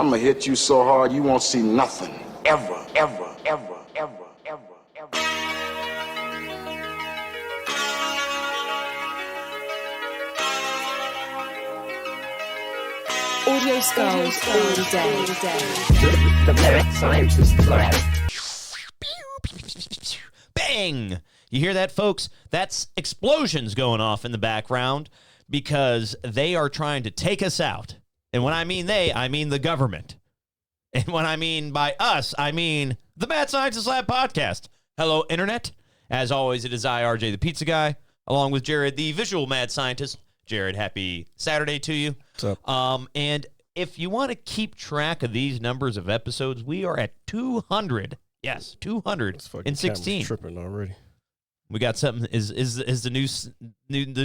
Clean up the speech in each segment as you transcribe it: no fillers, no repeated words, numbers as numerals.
I'm gonna hit you so hard you won't see nothing. Ever, ever, ever, ever, ever, ever. Audio skulls all day. The lyric scientist lab. Bang! You hear that, folks? That's explosions going off in the background because they are trying to take us out. And when I mean they, I mean the government. And when I mean by us, I mean the Mad Scientist Lab podcast. Hello, Internet. As always, it is I, RJ, the pizza guy, along with Jared, the visual mad scientist. Jared, happy Saturday to you. What's up? And if you want to keep track of these numbers of episodes, we are at 200. Yes, 216. Tripping already. We got something. Is the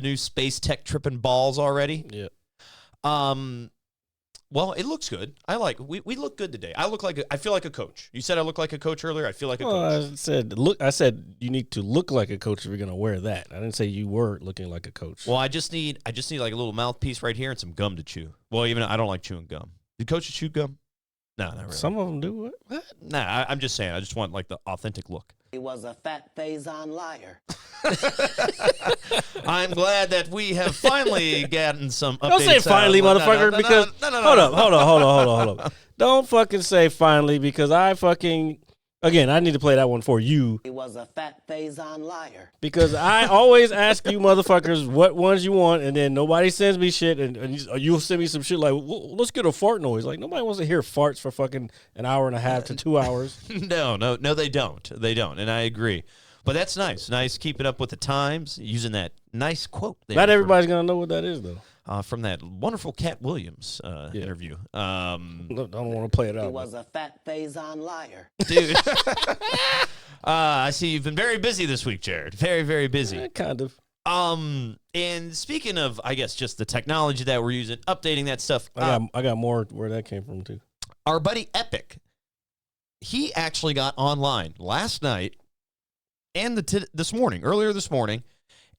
new space tech tripping balls already? Yeah. Well, it looks good. I like. We look good today. I feel like a coach. You said I look like a coach earlier. I feel like a coach. I said you need to look like a coach if you're gonna wear that. I didn't say you were looking like a coach. Well, I just need like a little mouthpiece right here and some gum to chew. Well, even I don't like chewing gum. Do coaches chew gum? No, not really. Some of them do. What? Nah, I'm just saying. I just want like the authentic look. He was a fat Faison liar. I'm glad that we have finally gotten some updates. Don't say finally, motherfucker, because hold up. Don't fucking say finally, because again, I need to play that one for you. He was a fat Faison liar. Because I always ask you motherfuckers what ones you want, and then nobody sends me shit, and you'll send me some shit like, well, let's get a fart noise. Like, nobody wants to hear farts for fucking an hour and a half to 2 hours. No, they don't. They don't, and I agree. But that's nice. Nice keeping up with the times, using that nice quote there. Not everybody's going to know what that is, though. From that wonderful Cat Williams interview. Don't want to play it out. He was a fat Faison liar. Dude. I see you've been very busy this week, Jared. Very, very busy. Yeah, kind of. And speaking of, I guess, just the technology that we're using, updating that stuff. I got more where that came from, too. Our buddy Epic, he actually got online last night and earlier this morning,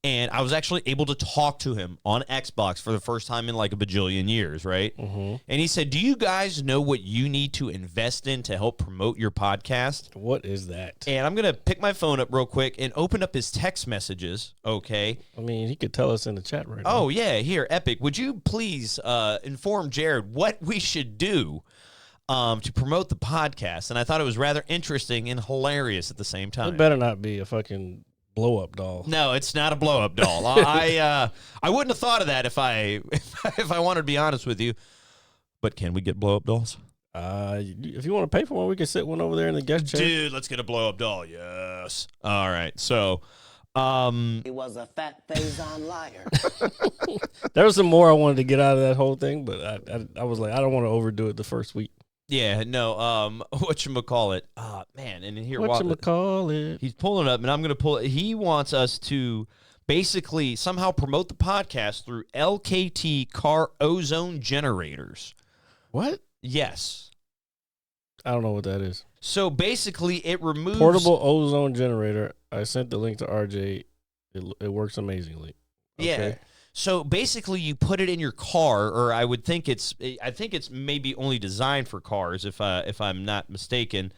and I was actually able to talk to him on Xbox for the first time in like a bajillion years, right? Mm-hmm. And he said, do you guys know what you need to invest in to help promote your podcast? What is that? And I'm going to pick my phone up real quick and open up his text messages, okay? I mean, he could tell us in the chat right now. Oh, yeah. Here, Epic, would you please inform Jared what we should do to promote the podcast? And I thought it was rather interesting and hilarious at the same time. It better not be a fucking blow-up doll. No, it's not a blow-up doll. I wouldn't have thought of that if I wanted to be honest with you. But can we get blow-up dolls? If you want to pay for one, we can sit one over there in the guest chair. Dude, let's get a blow-up doll. Yes. All right. So, he was a fat Faison liar. There was some more I wanted to get out of that whole thing, but I was like, I don't want to overdo it the first week. yeah, no. Whatchamacallit? Man, and here Whatchamacallit? he's pulling up, and I'm going to pull it. He wants us to basically somehow promote the podcast through LKT car ozone generators. What? Yes. I don't know what that is. So basically, it removes Portable ozone generator. I sent the link to RJ. It works amazingly. Yeah. Okay. So basically, you put it in your car, or I think it's maybe only designed for cars, if I'm not mistaken.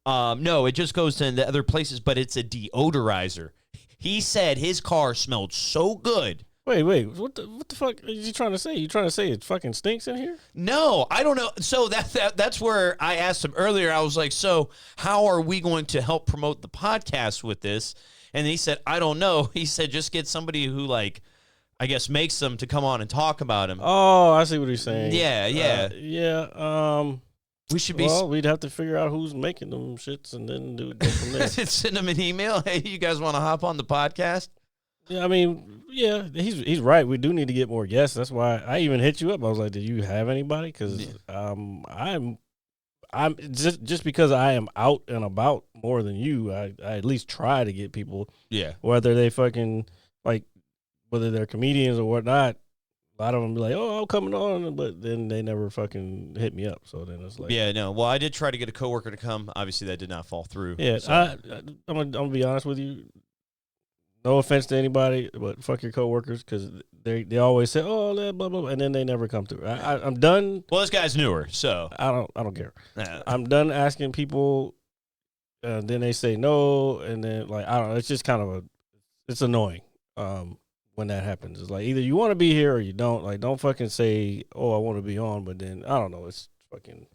No, it just goes to the other places, but it's a deodorizer. He said his car smelled so good. Wait, what the fuck are you trying to say? You trying to say it fucking stinks in here? No, I don't know. So that's where I asked him earlier. I was like, so how are we going to help promote the podcast with this? And he said, I don't know. He said, just get somebody who, like, I guess makes them to come on and talk about him. Oh, I see what he's saying. Yeah. We should be. Well, we'd have to figure out who's making them shits and then go from there. Send them an email. Hey, you guys want to hop on the podcast? Yeah, I mean, yeah, he's right. We do need to get more guests. That's why I even hit you up. I was like, "Do you have anybody?" Because I'm just because I am out and about more than you. I at least try to get people. Yeah. Whether they fucking like, whether they're comedians or whatnot. A lot of them be like, "Oh, I'm coming on," but then they never fucking hit me up. So then it's like, yeah, no. Well, I did try to get a coworker to come. Obviously, that did not fall through. Yeah, so. I'm gonna be honest with you. no offense to anybody, but fuck your coworkers because they always say, oh, blah, blah, blah, and then they never come through. I'm done. Well, this guy's newer, so I don't care. I'm done asking people. Then they say no, and then like I don't know. It's just kind of it's annoying when that happens. It's like either you want to be here or you don't. Like don't fucking say, oh, I want to be on, but then I don't know. It's fucking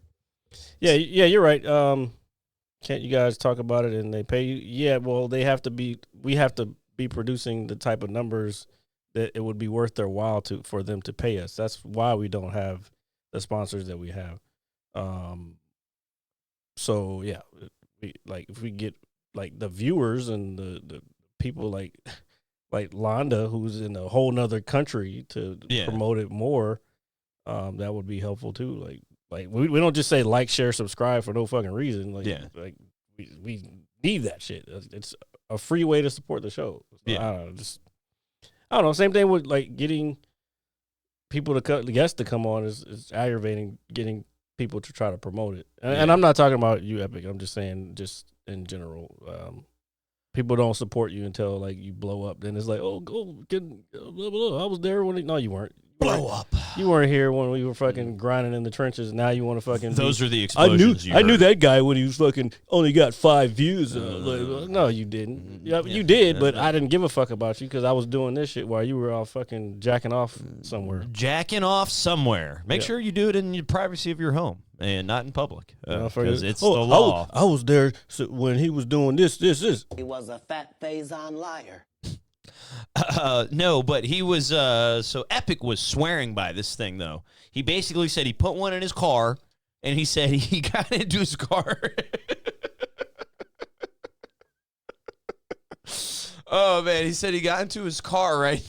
yeah. You're right. Can't you guys talk about it and they pay you? Yeah, well, we have to be producing the type of numbers that it would be worth their while for them to pay us. That's why we don't have the sponsors that we have. So yeah, if we get like the viewers and the people like Londa, who's in a whole nother country to promote it more, that would be helpful too. Like we don't just say like, share, subscribe for no fucking reason. Like we need that shit. It's a free way to support the show. So I don't know. Same thing with like getting people guests to come on is aggravating. Getting people to try to promote it, and I'm not talking about you, Epic. I'm just saying, just in general, people don't support you until like you blow up. Then it's like, oh, go get blah, blah, blah. I was there when no, you weren't. Blow up. You weren't here when we were fucking grinding in the trenches. Now you want to fucking. Those are the explosions. I knew that guy when he was fucking only got 5 views. No, you didn't. You did, but I didn't give a fuck about you because I was doing this shit while you were all fucking jacking off somewhere. Jacking off somewhere. Make sure you do it in the privacy of your home and not in public because it's the law. I was there when he was doing this. He was a fat Faison liar. No, but he was so Epic was swearing by this thing though. He basically said he put one in his car and he said he got into his car. Oh man, he said he got into his car, right?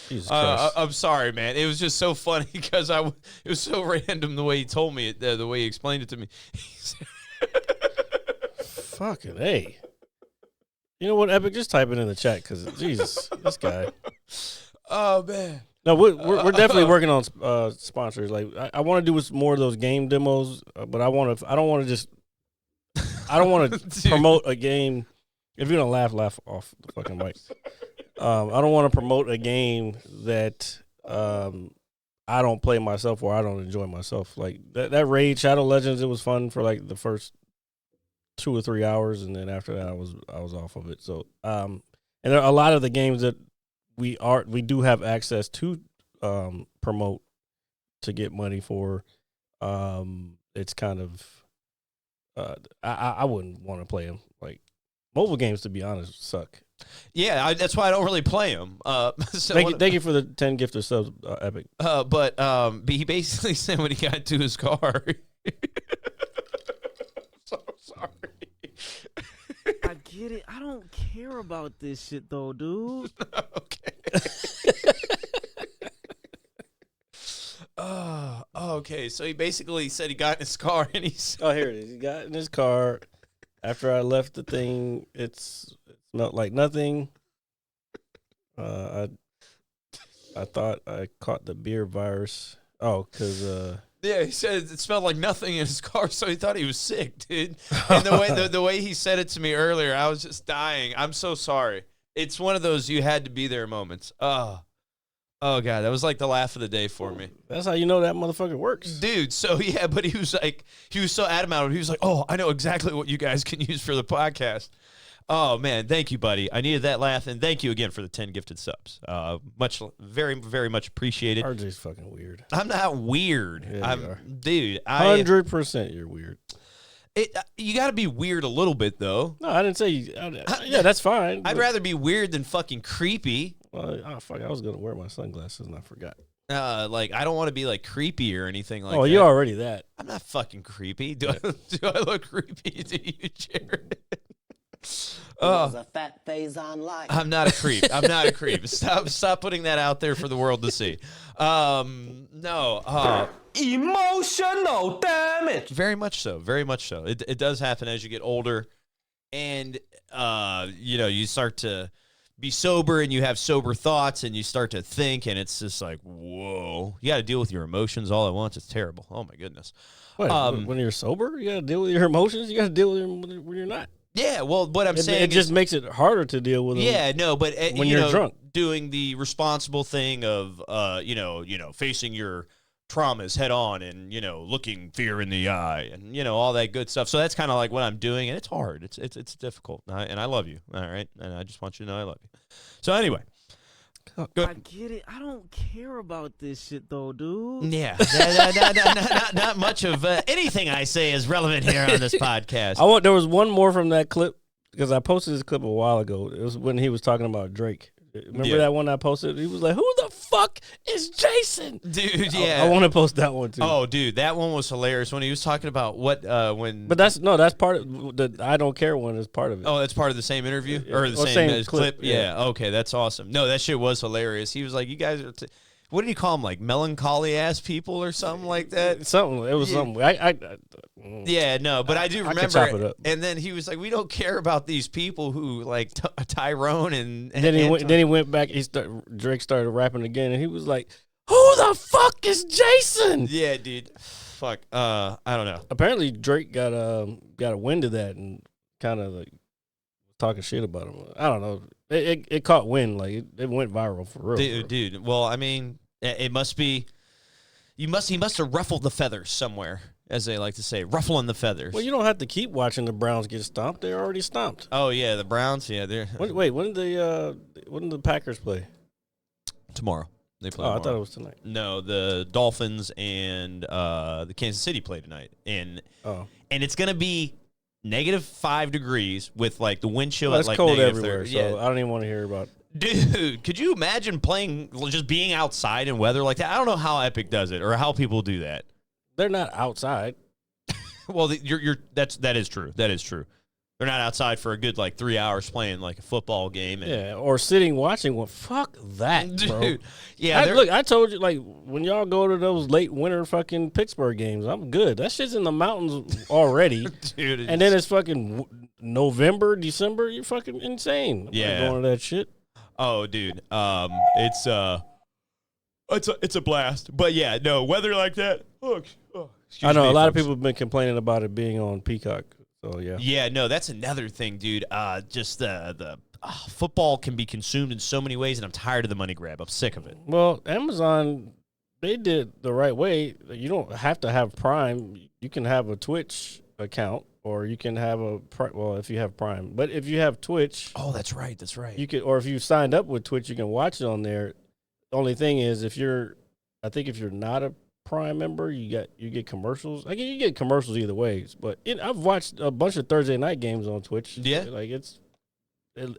Jesus Christ. I'm sorry, man. It was just so funny because it was so random the way he told me it, the way he explained it to me. Fucking A. You know what, Epic? Just type it in the chat because Jesus, this guy. Oh man. No, we're definitely working on sponsors. Like I want to do more of those game demos, but I don't want to promote a game. If you're gonna laugh off the fucking mic. I don't want to promote a game that I don't play myself or I don't enjoy myself. Like that Raid Shadow Legends, it was fun for like the first 2 or 3 hours, and then after that I was off of it. So and there are a lot of the games that we do have access to promote to get money for. It's kind of I wouldn't want to play them. Like mobile games, to be honest, suck. Yeah, that's why I don't really play them. So thank you for the 10 gifted subs, Epic. But he basically said when he got to his car. So sorry. I get it. I don't care about this shit though, dude. Okay. Okay. So he basically said he got in his car and oh, here it is. He got in his car. After I left the thing, it smelled like nothing. I thought I caught the beer virus. Oh, because yeah, he said it smelled like nothing in his car, so he thought he was sick, dude. And the way he said it to me earlier, I was just dying. I'm so sorry. It's one of those you had to be there moments. Oh God, that was like the laugh of the day for me. That's how you know that motherfucker works, dude. So yeah, but he was so adamant. He was like, "Oh, I know exactly what you guys can use for the podcast." Oh man, thank you, buddy. I needed that laugh, and thank you again for the 10 gifted subs. Very, very much appreciated. RJ's fucking weird. I'm not weird. Yeah, you are. Dude. 100% you're weird. You got to be weird a little bit, though. No, I didn't say. Yeah, that's fine. I'd rather be weird than fucking creepy. Well, fuck, I was gonna wear my sunglasses and I forgot. Like I don't want to be like creepy or anything like that. Oh, you're already that. I'm not fucking creepy. Do I look creepy to you, Jared? Was a fat Faison liar. I'm not a creep. I'm not a creep. Stop putting that out there for the world to see. No. Emotional damage. Very much so. Very much so. It does happen as you get older, and you start to be sober and you have sober thoughts and you start to think, and it's just like, whoa, you got to deal with your emotions all at once. It's terrible. Oh my goodness. Wait, when you're sober, you got to deal with your emotions. You got to deal with them when you're not. Yeah, well, what I'm saying it just makes it harder to deal with them. Yeah, no, but when you you're know, drunk, doing the responsible thing of facing your traumas head on and looking fear in the eye and all that good stuff. So that's kind of like what I'm doing, and it's hard. It's difficult, and I love you. All right, and I just want you to know I love you. So anyway. I get it. I don't care about this shit though, dude. Yeah, not much of anything I say is relevant here on this podcast. There was one more from that clip because I posted this clip a while ago. It was when he was talking about Drake. Remember that one I posted? He was like, "Who the fuck is Jason?" Dude, yeah. I want to post that one too. Oh, dude, that one was hilarious when he was talking about when. But that's part of the I don't care one is part of it. Oh, that's part of the same interview or the Or same same clip. clip, Yeah. Okay, that's awesome. No, that shit was hilarious. He was like, "You guys are." What did he call them? Like melancholy ass people or something like that? Something. It was something. Yeah, no, but I do I remember. could chop it up. And then he was like, "We don't care about these people who like Tyrone and." Then he went back. Drake started rapping again, and he was like, "Who the fuck is Jason?" Yeah, dude. Fuck. I don't know. Apparently, Drake got a wind of that and kind of like talking shit about him. I don't know. It caught wind, like it went viral for real. Dude. Well, I mean, it must be. He must have ruffled the feathers somewhere, as they like to say, ruffling the feathers. Well, you don't have to keep watching the Browns get stomped. They're already stomped. Oh yeah, the Browns. Yeah, they're. Wait, when did the Packers play? Tomorrow. They play. Oh, tomorrow. I thought it was tonight. No, the Dolphins and the Kansas City play tonight, and it's gonna be -5 degrees with like the wind chill at It's like cold -30. everywhere, so I don't even want to hear about. Dude, could you imagine just being outside in weather like that? I don't know how Epic does it or how people do that. They're not outside. Well, that is true. That is true. They're not outside for a good like 3 hours playing like a football game. Yeah, or sitting watching. Well, fuck that, bro. Dude. Yeah, look, I told you, like, when y'all go to those late winter fucking Pittsburgh games, I'm good. That shit's in the mountains already. Dude, and then it's fucking November, December. You're fucking insane. I'm not going to that shit. Oh, dude. It's a blast. But yeah, no, weather like that. I know a lot of people have been complaining about it being on Peacock. So yeah. Yeah, no, that's another thing, dude. Just the football can be consumed in so many ways, and I'm tired of the money grab. I'm sick of it. Well, Amazon, they did the right way. You don't have to have Prime. You can have a Twitch account, or you can have if you have Prime. But if you have Twitch, oh, that's right. You can, or if you signed up with Twitch, you can watch it on there. The only thing is, if you're not a Prime member, you get commercials. Like, you get commercials either ways. But I've watched a bunch of Thursday night games on Twitch. Yeah, like it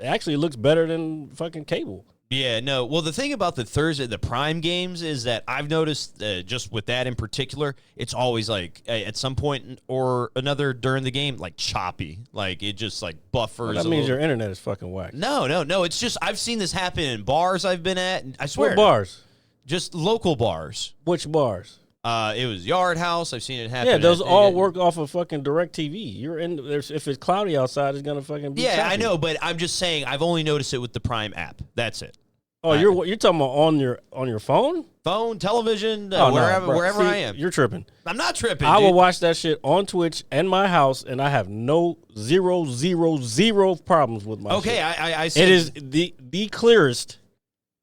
actually looks better than fucking cable. Yeah, no. Well, the thing about the Prime games is that I've noticed just with that in particular, it's always like at some point or another during the game, like choppy. Like it just like buffers. Well, that means your internet is fucking whack. No. It's just I've seen this happen in bars I've been at. I swear. What bars? Just local bars. Which bars? It was Yard House. I've seen it happen. Yeah, those all work off of fucking DirecTV. If it's cloudy outside, it's gonna fucking be. Yeah, choppy. I know, but I'm just saying I've only noticed it with the Prime app. That's it. Oh, you're talking about on your phone, television, oh, wherever See, I am. You're tripping. I'm not tripping. I dude. will watch that shit on Twitch in my house, and I have zero problems with my. Okay, shit. I see. It is the clearest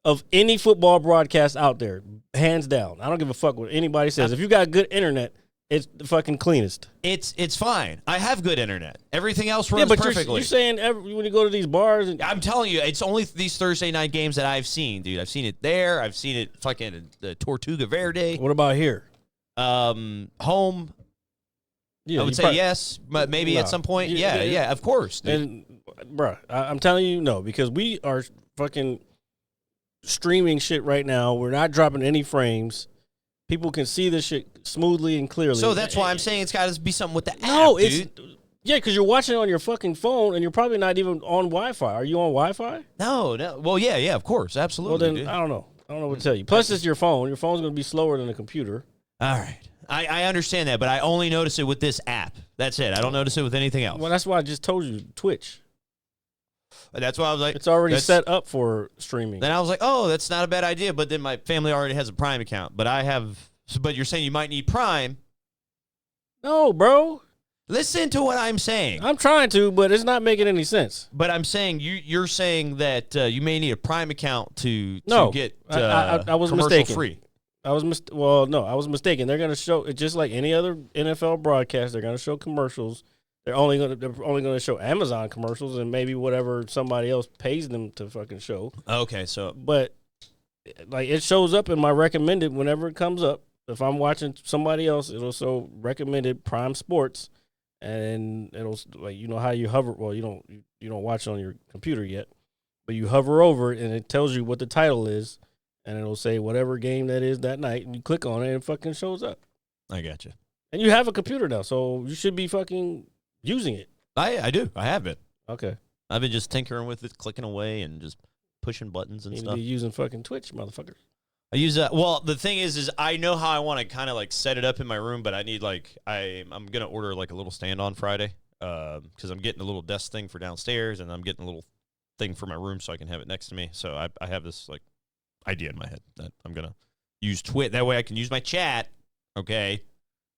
of any football broadcast out there, hands down. I don't give a fuck what anybody says. If you got good internet, it's the fucking cleanest. It's fine. I have good internet. Everything else runs perfectly. You're saying when you go to these bars, I'm telling you, it's only these Thursday night games that I've seen, dude. I've seen it there. I've seen it fucking at the Tortuga Verde. What about here? Home. Yeah, I would say yes, but maybe at some point, yeah, of course. Dude. And, bruh, I'm telling you, no, because we are fucking streaming shit right now. We're not dropping any frames. People can see this shit smoothly and clearly. So that's why I'm saying it's got to be something with the app, no, dude. Yeah, because you're watching it on your fucking phone, and you're probably not even on Wi-Fi. Are you on Wi-Fi? No. Well, yeah, of course, absolutely. Well, then dude. I don't know what to tell you. Plus, it's your phone. Your phone's going to be slower than a computer. All right. I understand that, but I only notice it with this app. That's it. I don't notice it with anything else. Well, that's why I just told you, Twitch. That's why I was like, it's already set up for streaming. Then I was like, oh, that's not a bad idea. But then my family already has a Prime account. But I have. But you're saying you might need Prime. No, bro. Listen to what I'm saying. I'm trying to, but it's not making any sense. But I'm saying you're saying that you may need a Prime account to No, get I was commercial mistaken. free. I was mistaken. They're going to show it just like any other NFL broadcast. They're going to show commercials. They're only going to show Amazon commercials and maybe whatever somebody else pays them to fucking show. Okay, so But like it shows up in my recommended whenever it comes up. If I'm watching somebody else, it'll show recommended Prime Sports, and it'll like how you hover. Well, you don't watch on your computer yet, but you hover over it and it tells you what the title is, and it'll say whatever game that is that night, and you click on it and it fucking shows up. I got you. And you have a computer now, so you should be fucking using it. I do. I have it. Okay. I've been just tinkering with it, clicking away, and just pushing buttons and You need stuff. to be using fucking Twitch, motherfucker. I use that. Well, the thing is I know how I want to kind of like set it up in my room, but I need I'm gonna order like a little stand on Friday because I'm getting a little desk thing for downstairs, and I'm getting a little thing for my room so I can have it next to me. So I have this like idea in my head that I'm gonna use Twitch. That way I can use my chat, okay,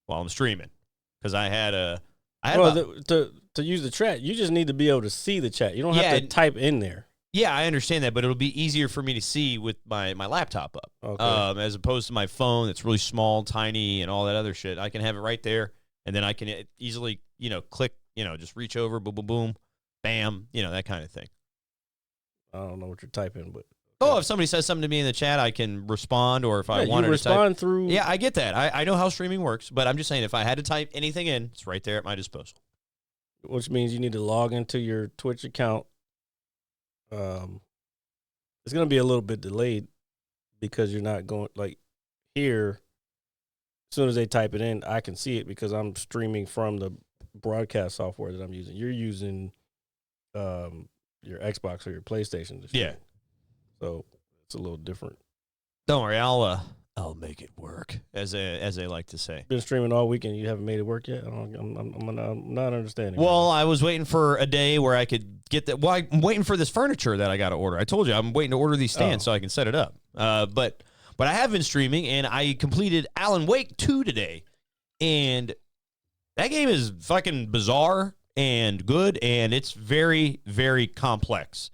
while I'm streaming. Because to use the chat, you just need to be able to see the chat. You don't have to type in there. Yeah, I understand that, but it'll be easier for me to see with my laptop up, as opposed to my phone that's really small, tiny, and all that other shit. I can have it right there, and then I can easily, click, just reach over, boom, boom, boom, bam, that kind of thing. I don't know what you're typing, but if somebody says something to me in the chat, I can respond, or if I you wanted to respond type, through. Yeah, I get that. I know how streaming works, but I'm just saying if I had to type anything in, it's right there at my disposal. Which means you need to log into your Twitch account. It's going to be a little bit delayed because you're not going like here. As soon as they type it in, I can see it because I'm streaming from the broadcast software that I'm using. You're using your Xbox or your PlayStation. Yeah. So it's a little different. Don't worry, I'll make it work, as they like to say. Been streaming all weekend. You haven't made it work yet. I'm not understanding. Well, I was waiting for a day where I could get that. Well, I'm waiting for this furniture that I got to order. I told you I'm waiting to order these stands so I can set it up. But I have been streaming, and I completed Alan Wake 2 today, and that game is fucking bizarre and good, and it's very, very complex.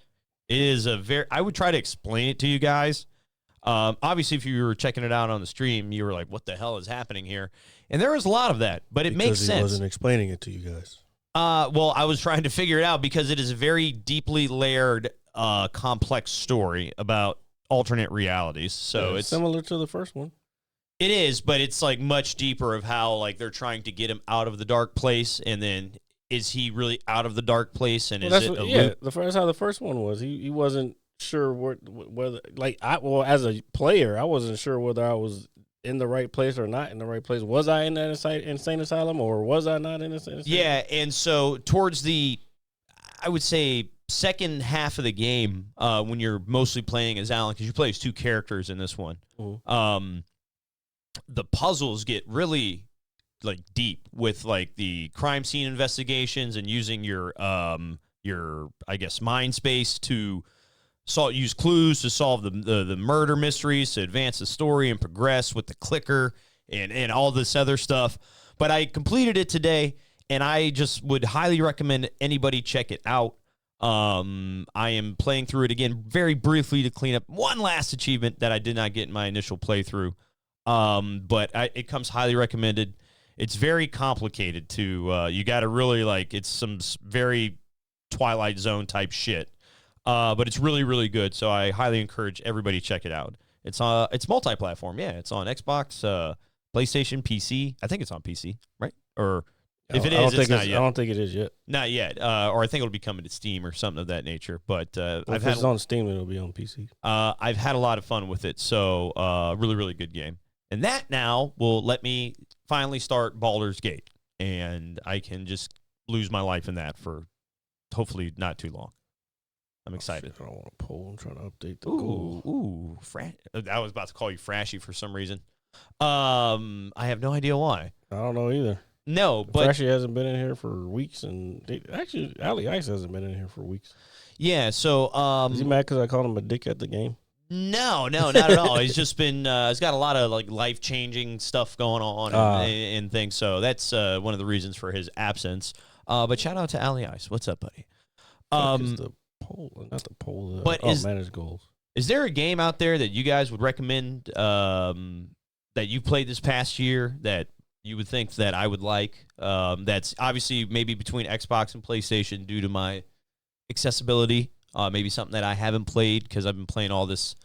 It is I would try to explain it to you guys. Obviously, if you were checking it out on the stream, you were like, what the hell is happening here? And there was a lot of that, but it makes sense. He wasn't explaining it to you guys. Well, I was trying to figure it out because it is a very deeply layered, complex story about alternate realities. So it's similar to the first one. It is, but it's like much deeper of how like they're trying to get him out of the dark place, and then is he really out of the dark place? And that's how the first one was. He wasn't sure whether as a player, I wasn't sure whether I was in the right place or not in the right place. Was I in that insane asylum or was I not in this insane asylum? Yeah, and so towards the, I would say, second half of the game, when you're mostly playing as Alan, because you play as two characters in this one, the puzzles get really like deep with like the crime scene investigations and using your I guess mind space to use clues to solve the murder mysteries, to advance the story and progress with the clicker and all this other stuff. But I completed it today, and I just would highly recommend anybody check it out. I am playing through it again very briefly to clean up one last achievement that I did not get in my initial playthrough. But it comes highly recommended. It's very complicated to, you got to really it's some very Twilight Zone type shit. But it's really, really good. So I highly encourage everybody to check it out. It's multi-platform. Yeah, it's on Xbox, PlayStation, PC. I think it's on PC, right? Or if it is, it's not yet. I don't think it is yet. Not yet. Or I think it'll be coming to Steam or something of that nature. But if it's on Steam, it'll be on PC. I've had a lot of fun with it. So really, really good game. And that now will let me finally start Baldur's Gate. And I can just lose my life in that for hopefully not too long. I'm excited. I don't want to poll. I'm trying to update the goal. I was about to call you Frashy for some reason. I have no idea why. I don't know either. No, but Frashy hasn't been in here for weeks, and actually, Ali Ice hasn't been in here for weeks. Yeah, so is he mad because I called him a dick at the game? No, not at all. He's just been he's got a lot of like life-changing stuff going on and things. So that's one of the reasons for his absence. But shout out to Ali Ice. What's up, buddy? The poll, not the poll. But manage goals. Is there a game out there that you guys would recommend that you played this past year that you would think that I would like? That's obviously maybe between Xbox and PlayStation due to my accessibility. Maybe something that I haven't played because I've been playing all this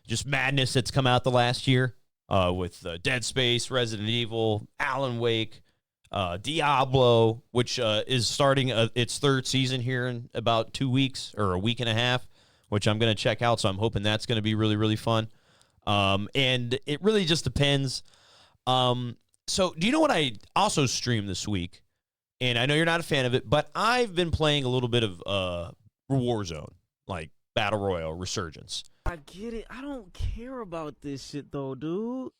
just madness that's come out the last year with Dead Space, Resident Evil, Alan Wake, Diablo, which is starting its third season here in about 2 weeks or a week and a half, which I'm going to check out. So I'm hoping that's going to be really, really fun. And it really just depends. So do you know what I also streamed this week? And I know you're not a fan of it, but I've been playing a little bit of Warzone, like Battle Royale Resurgence. I get it. I don't care about this shit though, dude.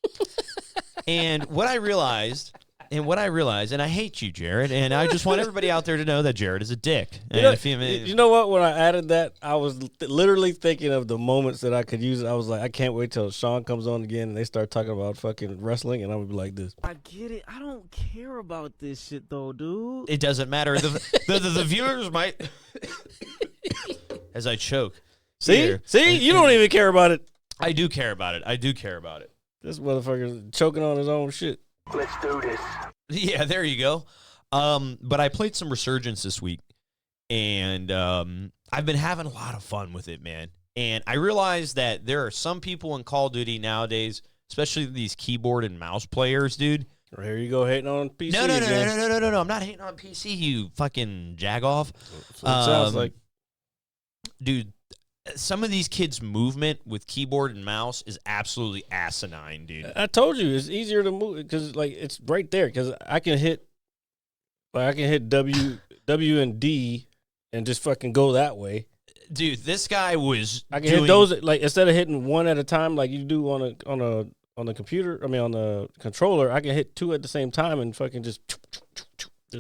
And what I realized, and I hate you, Jared, and I just want everybody out there to know that Jared is a dick. And You know what? When I added that, I was literally thinking of the moments that I could use it. I was like, I can't wait till Sean comes on again and they start talking about fucking wrestling, and I would be like this. I get it. I don't care about this shit though, dude. It doesn't matter. The viewers might, as I choke. See, you don't even care about it. I do care about it. This motherfucker's choking on his own shit. Let's do this. Yeah, there you go. But I played some Resurgence this week, and I've been having a lot of fun with it, man. And I realized that there are some people in Call of Duty nowadays, especially these keyboard and mouse players, dude. Well, here you go hating on PC. No. I'm not hating on PC, you fucking jagoff. That's what it sounds like. Dude, some of these kids' movement with keyboard and mouse is absolutely asinine, dude. I told you it's easier to move because like it's right there because I can hit W and D and just fucking go that way. Dude, this guy was I can hit those like instead of hitting one at a time like you do on the computer. I mean on the controller. I can hit two at the same time and fucking just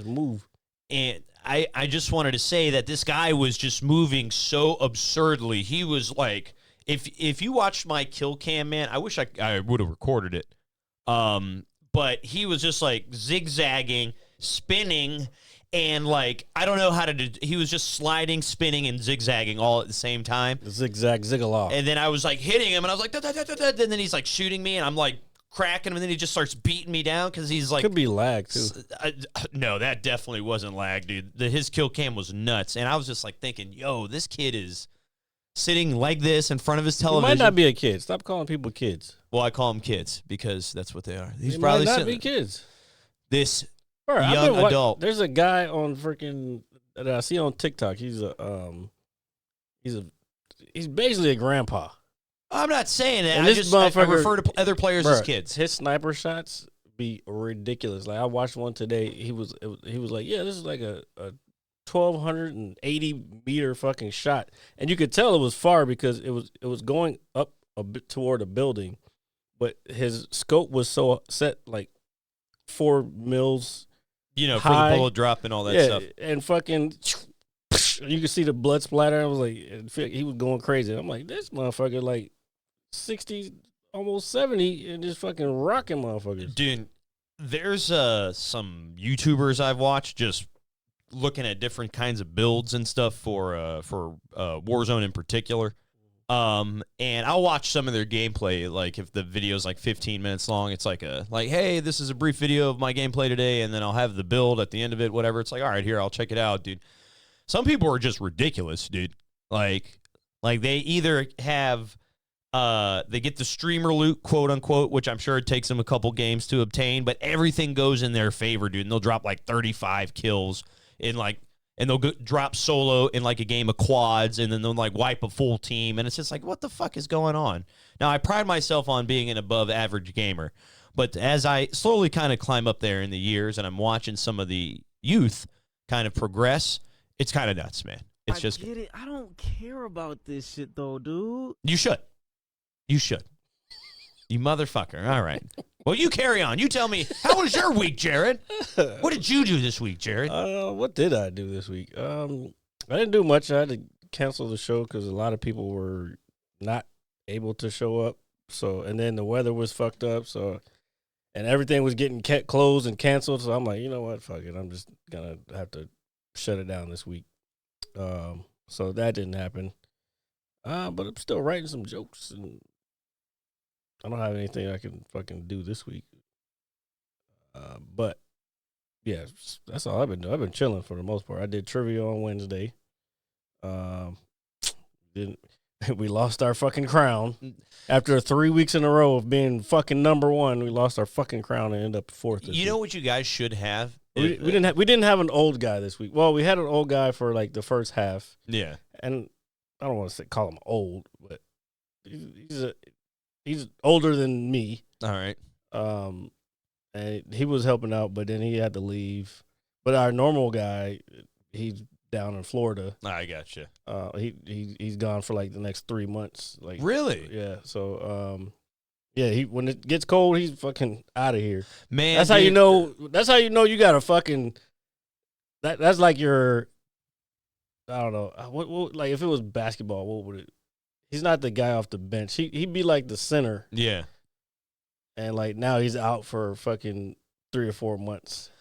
move. And I just wanted to say that this guy was just moving so absurdly. He was like, if you watched my kill cam, man, I wish I would have recorded it. But he was just like zigzagging, spinning, and like I don't know how to do. He was just sliding, spinning, and zigzagging all at the same time. Zigzag, zigaloff. And then I was like hitting him, and I was like, da, da, da, da, da. And then he's like shooting me, and I'm like cracking him, and then he just starts beating me down because he's like could be lag too. No, that definitely wasn't lag, dude. His kill cam was nuts, and I was just like thinking, yo, this kid is sitting like this in front of his television. He might not be a kid. Stop calling people kids. Well, I call them kids because that's what they are. He's They probably might not be kids. This Bro, young adult. There's a guy on freaking that I see on TikTok. He's basically a grandpa. I'm not saying that. And I this I motherfucker- refer to other players as kids. His sniper shots be ridiculous. Like I watched one today. He was like, yeah, this is like a 1,280 meter fucking shot, and you could tell it was far because it was going up a bit toward a building, but his scope was so set like 4 mils. You know, high. for the bullet drop and all that stuff. And fucking, you could see the blood splatter. I was like, he was going crazy. I'm like, this motherfucker like 60, almost 70, and just fucking rocking motherfuckers. Dude, there's some YouTubers I've watched just looking at different kinds of builds and stuff for Warzone in particular. And I'll watch some of their gameplay, like if the video's like 15 minutes long, it's like hey, this is a brief video of my gameplay today, and then I'll have the build at the end of it, whatever. It's like, all right, here, I'll check it out, dude. Some people are just ridiculous, dude. Like they either have they get the streamer loot, quote unquote, which I'm sure it takes them a couple games to obtain, but everything goes in their favor, dude. And they'll drop like 35 kills and they'll drop solo in like a game of quads, and then they'll like wipe a full team, and it's just like, what the fuck is going on? Now, I pride myself on being an above average gamer, but as I slowly kind of climb up there in the years, and I'm watching some of the youth kind of progress, it's kind of nuts, man. It's just get it. I don't care about this shit though, dude. You should. You motherfucker. All right. Well, you carry on. You tell me, how was your week, Jared? What did you do this week, Jared? What did I do this week? I didn't do much. I had to cancel the show because a lot of people were not able to show up. So, and then the weather was fucked up. So, and everything was getting closed and canceled. So I'm like, you know what? Fuck it. I'm just gonna have to shut it down this week. So that didn't happen. But I'm still writing some jokes, and I don't have anything I can fucking do this week. But yeah, that's all I've been doing. I've been chilling for the most part. I did trivia on Wednesday. We lost our fucking crown after 3 weeks in a row of being fucking number one. We lost our fucking crown and ended up fourth. You know what you guys should have? We didn't have an old guy this week. Well, we had an old guy for like the first half. Yeah, and I don't want to call him old, but he's older than me. All right. And he was helping out, but then he had to leave. But our normal guy, he's down in Florida. I gotcha. He's gone for like the next 3 months. Like Really? Yeah. So yeah, when it gets cold, he's fucking out of here. Man, that's how you know. That's how you know you got a fucking. That's like your. I don't know. What like if it was basketball, what would it? He's not the guy off the bench. He'd be like the center. Yeah. And like now he's out for fucking 3 or 4 months.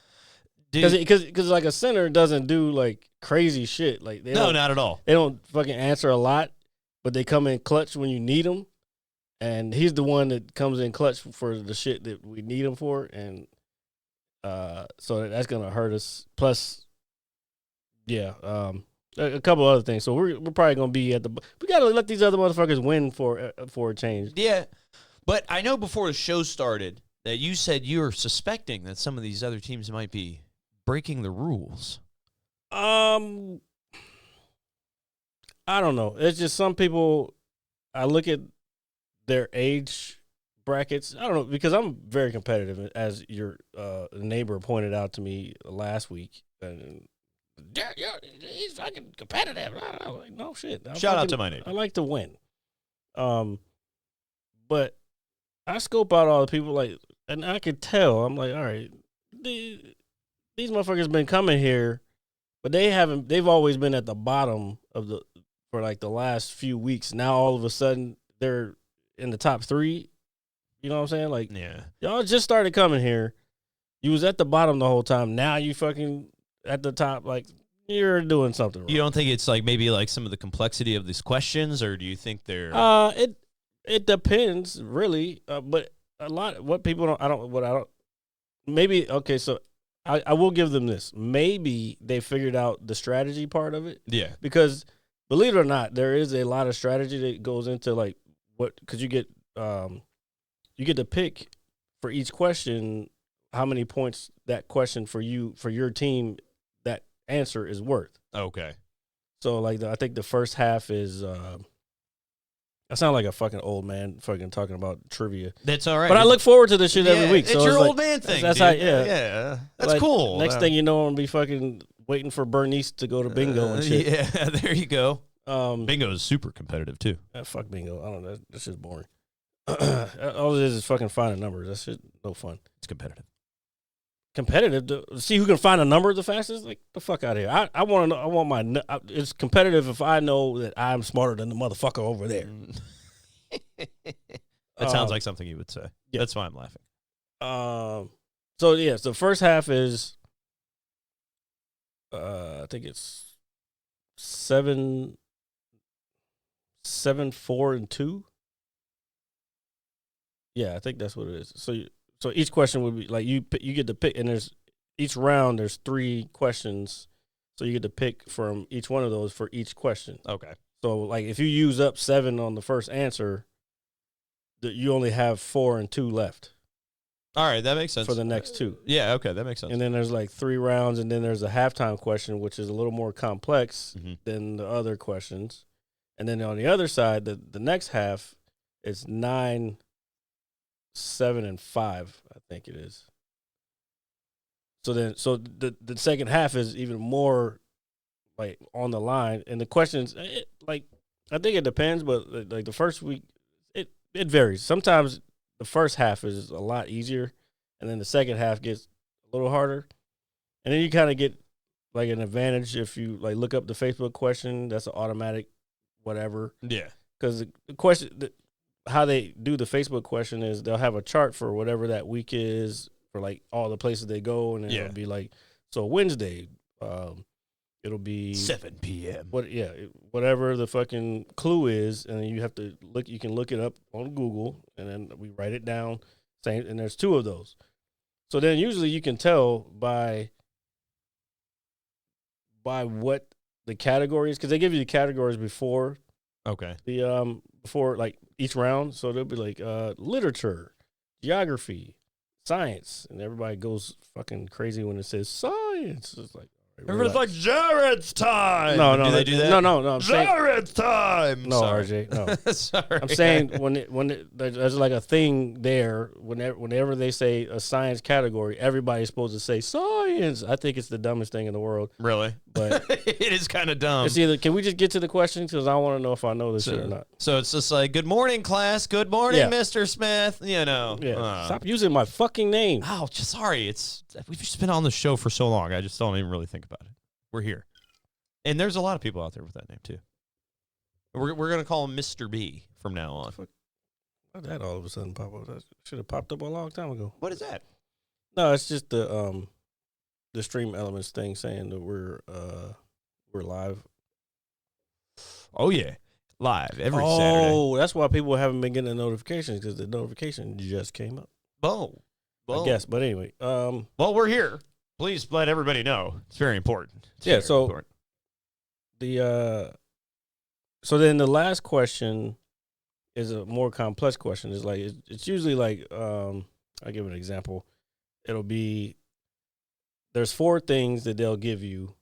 Because like a center doesn't do like crazy shit. Like not at all. They don't fucking answer a lot, but they come in clutch when you need them. And he's the one that comes in clutch for the shit that we need him for, and so that's gonna hurt us. Plus, yeah, a couple other things. So we're probably gonna be at the. We gotta let these other motherfuckers win for a change. Yeah, but I know before the show started that you said you were suspecting that some of these other teams might be breaking the rules. I don't know. It's just some people. I look at their age brackets. I don't know, because I'm very competitive, as your neighbor pointed out to me last week. And yeah, he's fucking competitive. I'm like, no shit. Shout out to my neighbor. I like to win. But I scope out all the people, like, and I could tell. I'm like, all right, these motherfuckers been coming here, but they've always been at the bottom of for like the last few weeks. Now all of a sudden they're in the top 3. You know what I'm saying? Like, yeah, y'all just started coming here. You was at the bottom the whole time. Now you fucking at the top. Like, you're doing something wrong. You don't think it's like maybe like some of the complexity of these questions, or do you think they're? It depends, really. But a lot what people don't. Maybe okay. So I will give them this. Maybe they figured out the strategy part of it. Yeah. Because believe it or not, there is a lot of strategy that goes into like because you get to pick for each question how many points that question for your team that answer is worth. Okay. So like I think the first half is I sound like a fucking old man fucking talking about trivia. That's all right. But I look forward to this shit every week. It's so your it's old like, man thing. That's dude. how yeah. Yeah. That's Like, cool. Next thing you know, I'm gonna be fucking waiting for Bernice to go to bingo and shit. Yeah, there you go. Bingo is super competitive too. Fuck bingo. I don't know. That's just boring. All it is fucking finding numbers. That shit no fun. It's competitive. Competitive to see who can find a number the fastest. Like the fuck out of here. I want to know. I want my. It's competitive if I know that I'm smarter than the motherfucker over there. That sounds like something you would say. Yeah. That's why I'm laughing. So yeah. So the first half is. I think it's 7, 4, and 2. Yeah, I think that's what it is. So each question would be like you get to pick, and there's each round there's 3 questions, so you get to pick from each one of those for each question. Okay. So like if you use up 7 on the first answer, you only have 4 and 2 left. All right, that makes sense. For the next 2. Yeah, okay, that makes sense. And then there's like 3 rounds, and then there's a halftime question, which is a little more complex than the other questions. And then on the other side, the next half is 9, 7, and 5, I think it is. So the second half is even more like on the line, and the questions like I think it depends, but like the first week it varies. Sometimes the first half is a lot easier, and then the second half gets a little harder, and then you kind of get like an advantage if you like look up the Facebook question. That's an automatic whatever. Yeah, because the question how they do the Facebook question is they'll have a chart for whatever that week is for like all the places they go, and then it'll be like, so Wednesday, it'll be 7 p.m. Whatever the fucking clue is, and then you have to look. You can look it up on Google, and then we write it down. Same, and there's 2 of those. So then usually you can tell by what the category is, because they give you the categories before. Okay. The before like each round, so they'll be like literature, geography, science, and everybody goes fucking crazy when it says science. It's like Everybody's like, Jared's time. no, do they do that? No. I'm saying, Jared's time. no, Sorry. RJ, no. Sorry. I'm saying there's like a thing there. Whenever they say a science category, everybody's supposed to say science. I think it's the dumbest thing in the world. Really? But it is kind of dumb. it's either, can we just get to the question, because I want to know if I know this shit or not. So it's just like, good morning, class. Good morning, Yeah. Mr. Smith. You know. Yeah, stop using my fucking name. Oh, sorry. We've just been on the show for so long. I just don't even really think about it. We're here. And there's a lot of people out there with that name, too. We're going to call him Mr. B from now on. Why did that all of a sudden pop up? That should have popped up a long time ago. What is that? No, it's just the Stream Elements thing saying that we're live. Oh, yeah. Live every Saturday. Oh, that's why people haven't been getting the notifications, because the notification just came up. Oh. I guess, but anyway. Well, we're here. Please let everybody know. It's very important. So then the last question is a more complex question. It's like it's usually like I'll give an example. It'll be there's 4 things that they'll give you.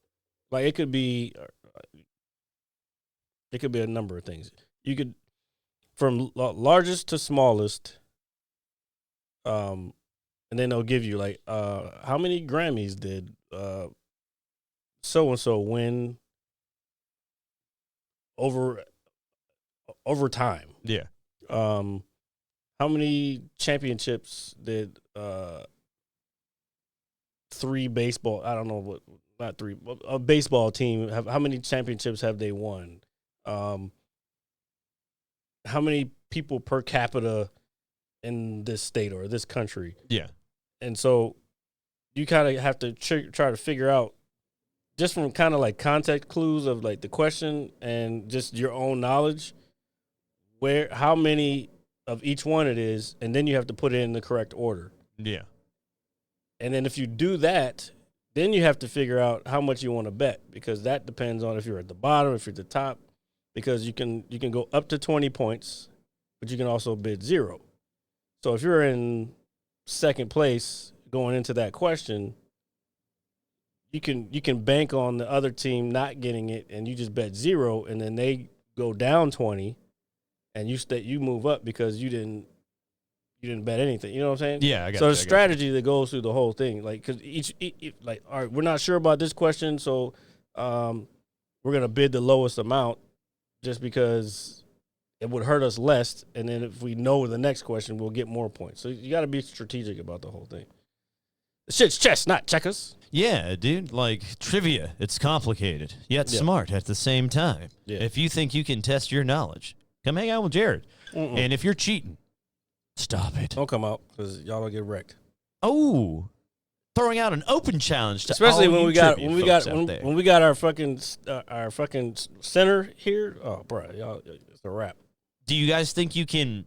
Like it could be a number of things. You could from largest to smallest. And then they'll give you like how many Grammys did so and so win over time? Yeah. How many championships did 3 baseball? I don't know what, not 3. A baseball team have. How many championships have they won? How many people per capita in this state or this country? Yeah. And so you kind of have to try to figure out, just from kind of like context clues of like the question and just your own knowledge, how many of each one it is, and then you have to put it in the correct order. Yeah. And then if you do that, then you have to figure out how much you want to bet, because that depends on if you're at the bottom, if you're at the top, because you can go up to 20 points, but you can also bid 0. So if you're in second place going into that question, you can bank on the other team not getting it, and you just bet 0, and then they go down 20, and you move up because you didn't bet anything. You know what I'm saying? Yeah, I got so you, the strategy that goes through the whole thing, like, because each like, all right, we're not sure about this question, so we're gonna bid the lowest amount just because it would hurt us less, and then if we know the next question, we'll get more points. So you got to be strategic about the whole thing. Shit's chess, not checkers. Yeah, dude. Like trivia, it's complicated yet smart at the same time. Yeah. If you think you can test your knowledge, come hang out with Jared. Mm-mm. And if you're cheating, stop it. Don't come out, because y'all will get wrecked. Oh, throwing out an open challenge to Especially all when you we got trivia folks out there. when we got our fucking center here. Oh, bro, y'all, it's a wrap. Do you guys think you can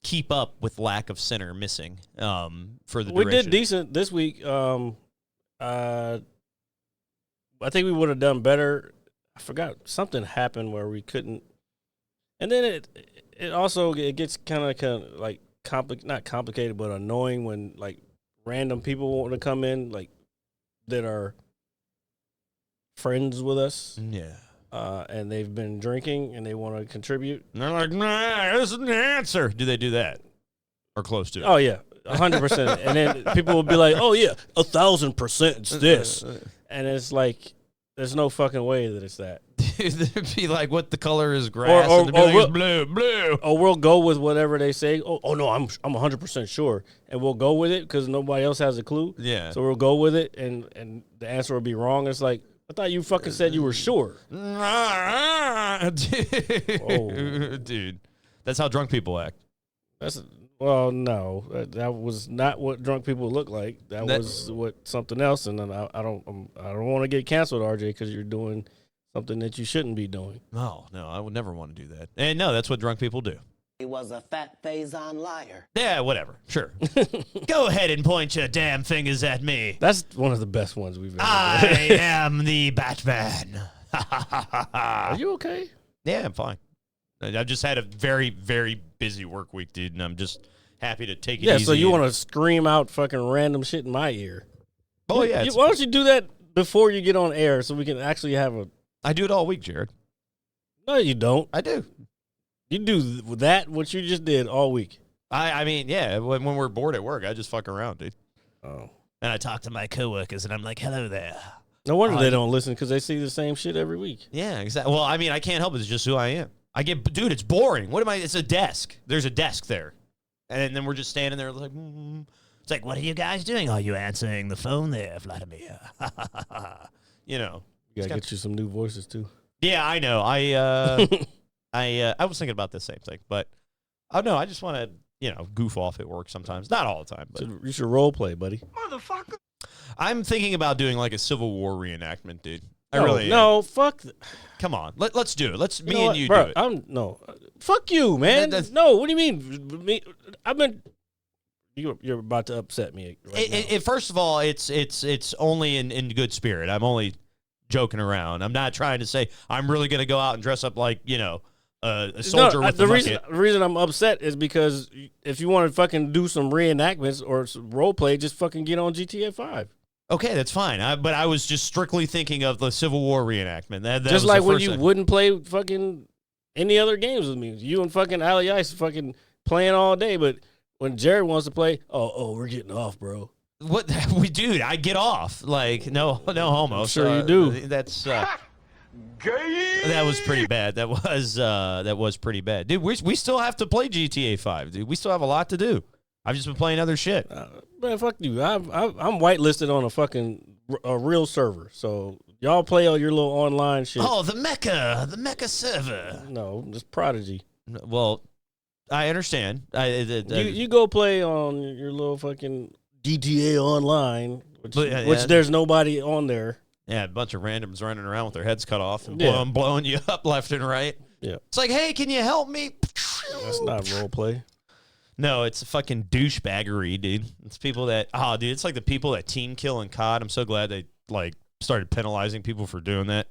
keep up with lack of center missing for the We duration? did decent this week. I think we would have done better. I forgot something happened where we couldn't, and then it also gets kind of like not complicated, but annoying when like random people want to come in, like that are friends with us. Yeah. And they've been drinking and they want to contribute. And they're like, nah, this is the answer. Do they do that? Or close to it? Oh yeah, 100%. And then people will be like, "Oh yeah, 1,000% it's this," and it's like, there's no fucking way that it's that. They'd be like, "What the color is grass?" Or and they'd be like, it's blue. Or we'll go with whatever they say. Oh no, I'm 100% sure, and we'll go with it because nobody else has a clue. Yeah. So we'll go with it, and the answer will be wrong. It's like, I thought you fucking said you were sure. Dude, that's how drunk people act. Well, no, that was not what drunk people look like. That was what something else, and then I don't want to get canceled, RJ, because you're doing something that you shouldn't be doing. No, I would never want to do that. And no, that's what drunk people do. He was a fat Faison liar. Yeah, whatever. Sure. Go ahead and point your damn fingers at me. That's one of the best ones we've ever done. I am the Batman. Are you okay? Yeah, I'm fine. I've just had a very, very busy work week, dude, and I'm just happy to take it easy. Yeah, so you want to scream out fucking random shit in my ear. Oh, yeah. Why don't you do that before you get on air so we can actually have a... I do it all week, Jared. No, you don't. I do. You do that, what you just did, all week. I mean, yeah, when we're bored at work, I just fuck around, dude. Oh. And I talk to my coworkers, and I'm like, hello there. No wonder they don't listen, because they see the same shit every week. Yeah, exactly. Well, I mean, I can't help it. It's just who I am. Dude, it's boring. What am I? It's a desk. There's a desk there. And then we're just standing there like, It's like, what are you guys doing? Are you answering the phone there, Vladimir? You know. You got to get you some new voices, too. Yeah, I know. I was thinking about the same thing. But, oh, no, I just want to, goof off at work sometimes. Not all the time. But You should role play, buddy. Motherfucker. I'm thinking about doing like a Civil War reenactment, dude. Fuck. Come on, let's do it. Let's You me know and what, you bro, do it. Fuck you, man. That's- No, what do you mean? You're about to upset me. Right now. First of all, it's only in good spirit. I'm only joking around. I'm not trying to say I'm really going to go out and dress up like a soldier with the bucket. reason I'm upset is because if you want to fucking do some reenactments or some role play, just fucking get on GTA 5. Okay, that's fine. But I was just strictly thinking of the Civil War reenactment. That Just was like the when first you thing. wouldn't play fucking any other games with me. You and fucking Ali Ice fucking playing all day, but when Jared wants to play, we're getting off, bro. What we do? I get off. Like no homo. I'm sure you do. That's that was pretty bad. That was pretty bad, dude. We still have to play GTA 5, dude. We still have a lot to do. I've just been playing other shit. Man, fuck you. I'm whitelisted on a real server, so y'all play all your little online shit. Oh, the Mecca server. No, just Prodigy. Well, I understand. You go play on your little fucking GTA Online, which there's nobody on there. Yeah, a bunch of randoms running around with their heads cut off and Yeah. blowing you up left and right. Yeah, It's like, hey, can you help me? that's not role play. No, it's a fucking douchebaggery, dude. It's people that, dude, it's like the people that team kill in COD. I'm so glad they, started penalizing people for doing that.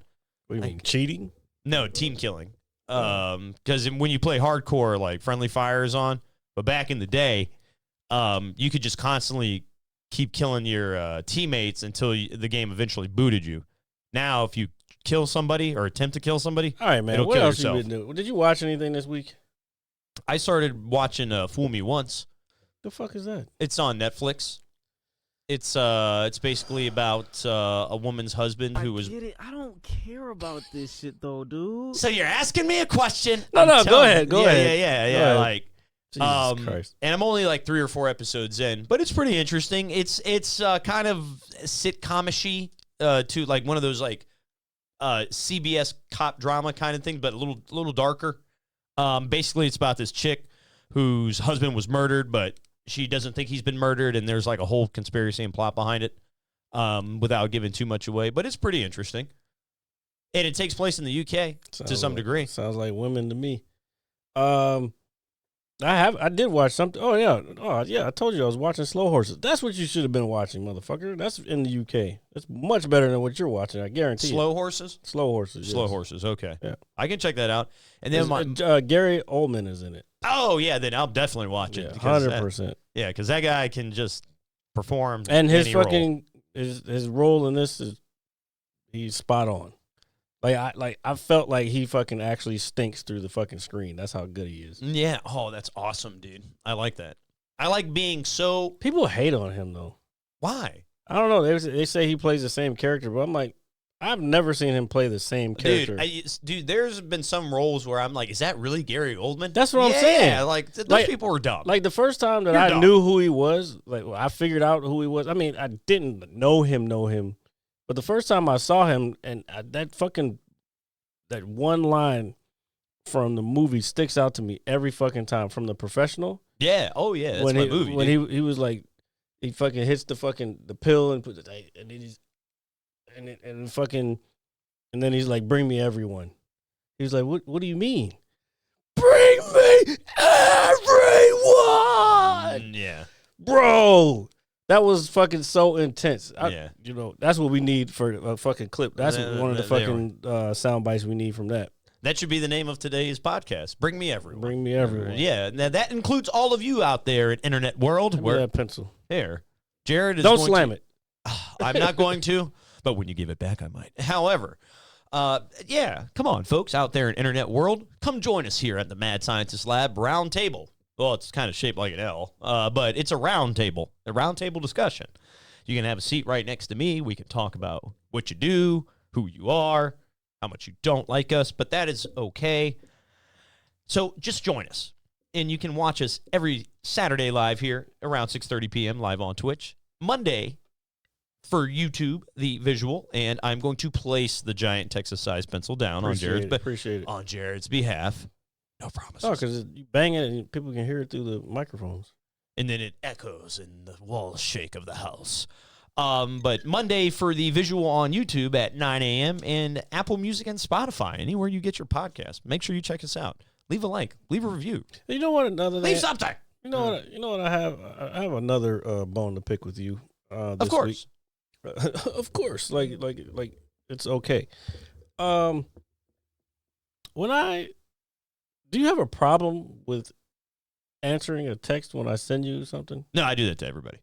What do you mean, cheating? No, team killing. Because when you play hardcore, friendly fire is on. But back in the day, you could just constantly keep killing your teammates until the game eventually booted you. Now, if you kill somebody or attempt to kill somebody, All right, man. it'll What kill else yourself. you been doing? Did you watch anything this week? I started watching Fool Me Once. The fuck is that? It's on Netflix. It's basically about a woman's husband who was. I get it. I don't care about this shit though, dude. So you're asking me a question? No, go telling ahead, you. go ahead. Yeah. Go Like, Jesus Christ. and I'm only 3 or 4 episodes in, but it's pretty interesting. It's kind of sitcom-ishy to one of those CBS cop drama kind of thing, but a little darker. Basically, it's about this chick whose husband was murdered, but she doesn't think he's been murdered, and there's a whole conspiracy and plot behind it. Without giving too much away, but it's pretty interesting, and it takes place in the UK to some degree. Sounds like women to me. I did watch something. Oh yeah. I told you I was watching Slow Horses. That's what you should have been watching, motherfucker. That's in the UK. It's much better than what you're watching. I guarantee. Slow Horses. Slow Horses. Slow yes. Horses. Okay. Yeah. I can check that out. And then Gary Oldman is in it. oh yeah, then I'll definitely watch it. Yeah, because 100%. Yeah, because that guy can just perform. And his any role. fucking his role in this is he's spot on. I felt like he fucking actually stinks through the fucking screen. That's how good he is. Yeah. Oh, that's awesome, dude. I like that. I like being so. People hate on him though. Why? I don't know. They say he plays the same character, but I'm like, I've never seen him play the same character. Dude, there's been some roles where I'm like, is that really Gary Oldman? That's what I'm saying. Yeah, those people were dumb. Like the first time that You're I dumb. knew who he was, I figured out who he was. I mean, I didn't know him, but the first time I saw him, and that one line from the movie sticks out to me every fucking time. From The Professional, Yeah. Oh yeah. That's when my he, movie. When dude. he was like, he fucking hits the pill and puts it, and then he's and then he's like, bring me everyone. He was like, what do you mean? Bring me everyone, Yeah. bro. That was fucking so intense. Yeah. That's what we need for a fucking clip. That's one of the They fucking sound bites we need from that. That should be the name of today's podcast. Bring me everyone. Bring me everyone. Yeah. Now that includes all of you out there in internet world. Give me that pencil. Here, Jared is. Don't going slam to, it. I'm not going to, but when you give it back, I might. However, yeah, come on, folks out there in internet world, come join us here at the Mad Scientist Lab round table. Well, it's kind of shaped like an L, but it's a round table discussion. You can have a seat right next to me. We can talk about what you do, who you are, how much you don't like us, but that is okay. So just join us, and you can watch us every Saturday live here around 6:30 p.m. live on Twitch. Monday for YouTube, the visual, and I'm going to place the giant Texas-sized pencil down Appreciate it. on Jared's behalf. No promises. Oh, because you bang it and people can hear it through the microphones. And then it echoes and the walls shake of the house. But Monday for the visual on YouTube at 9 a.m. and Apple Music and Spotify, anywhere you get your podcast. Make sure you check us out. Leave a like. Leave a review. You know what? Leave something. You know what? I have another bone to pick with you. This Of course. week. Of course. Like it's okay. Do you have a problem with answering a text when I send you something? No, I do that to everybody.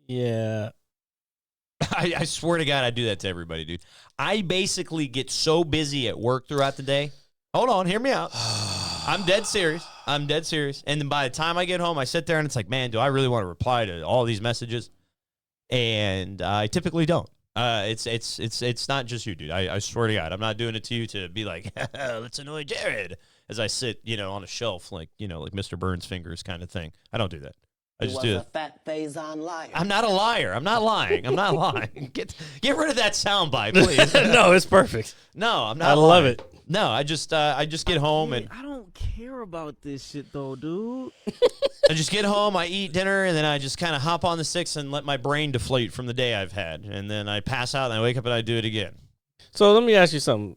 Yeah. I swear to God, I do that to everybody, dude. I basically get so busy at work throughout the day. Hold on, hear me out. I'm dead serious. And then by the time I get home, I sit there and it's like, man, do I really want to reply to all these messages? And I typically don't. It's not just you, dude. I swear to God, I'm not doing it to you to be like, let's annoy Jared as I sit, on a shelf like Mr. Burns' fingers kind of thing. I don't do that. I just do it. A fat Faison liar. I'm not a liar. I'm not lying. I'm not lying. Get rid of that soundbite, please. No, it's perfect. No, I'm not. I love it. No, I just get home and I don't care about this shit though, dude. I just get home, I eat dinner, and then I just kind of hop on the sticks and let my brain deflate from the day I've had, and then I pass out and I wake up and I do it again. So let me ask you something.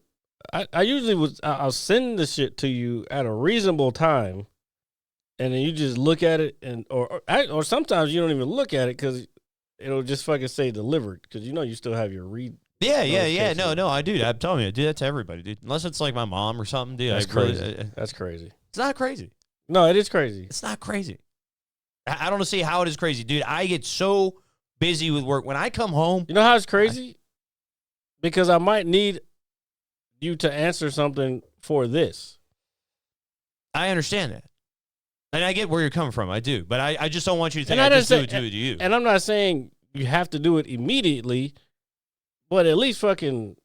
I usually I'll send the shit to you at a reasonable time, and then you just look at it, and or sometimes you don't even look at it because it'll just fucking say delivered because you still have your read. Yeah. No, I do. I'm telling you, I do that to everybody, dude. Unless it's like my mom or something, dude. That's crazy. That's crazy. It's not crazy. No, it is crazy. It's not crazy. I don't see how it is crazy, dude. I get so busy with work. When I come home. You know how it's crazy? Because I might need you to answer something for this. I understand that. And I get where you're coming from. I do. But I just don't want you to think I just do it to you. And I'm not saying you have to do it immediately, but at least fucking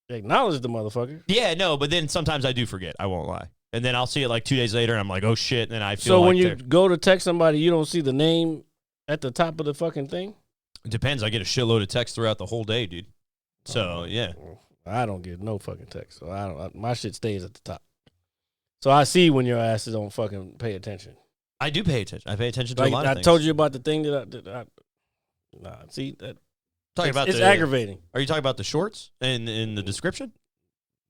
acknowledge the motherfucker. Yeah, no, but then sometimes I do forget. I won't lie. And then I'll see it like 2 days later, and I'm like, oh, shit. And then I feel so like when you go to text somebody, you don't see the name at the top of the fucking thing? It depends. I get a shitload of texts throughout the whole day, dude. So, yeah. I don't get no fucking text. So my shit stays at the top. So I see when your asses don't fucking pay attention. I do pay attention. I pay attention to a lot of things. I told you about the thing see that. It's aggravating. Are you talking about the shorts in the description?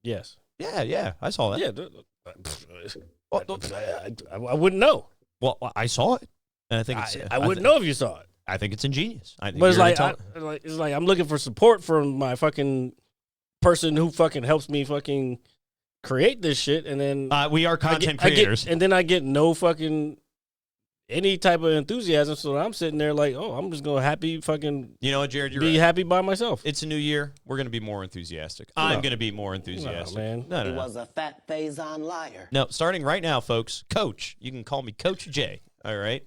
Yes. Yeah, I saw that. Yeah. I wouldn't know. Well, I saw it, and I think I wouldn't know if you saw it. I think it's ingenious. But it's like I'm looking for support from my fucking person who fucking helps me fucking create this shit, and then we are content creators, and then I get no fucking any type of enthusiasm. So I'm sitting there like, oh, I'm just gonna happy fucking. You know what, Jared? You're be right. happy by myself. It's a new year. We're gonna be more enthusiastic. I'm gonna be more enthusiastic. No, man. No. He was a fat Faison liar. No, starting right now, folks. Coach, you can call me Coach J. All right.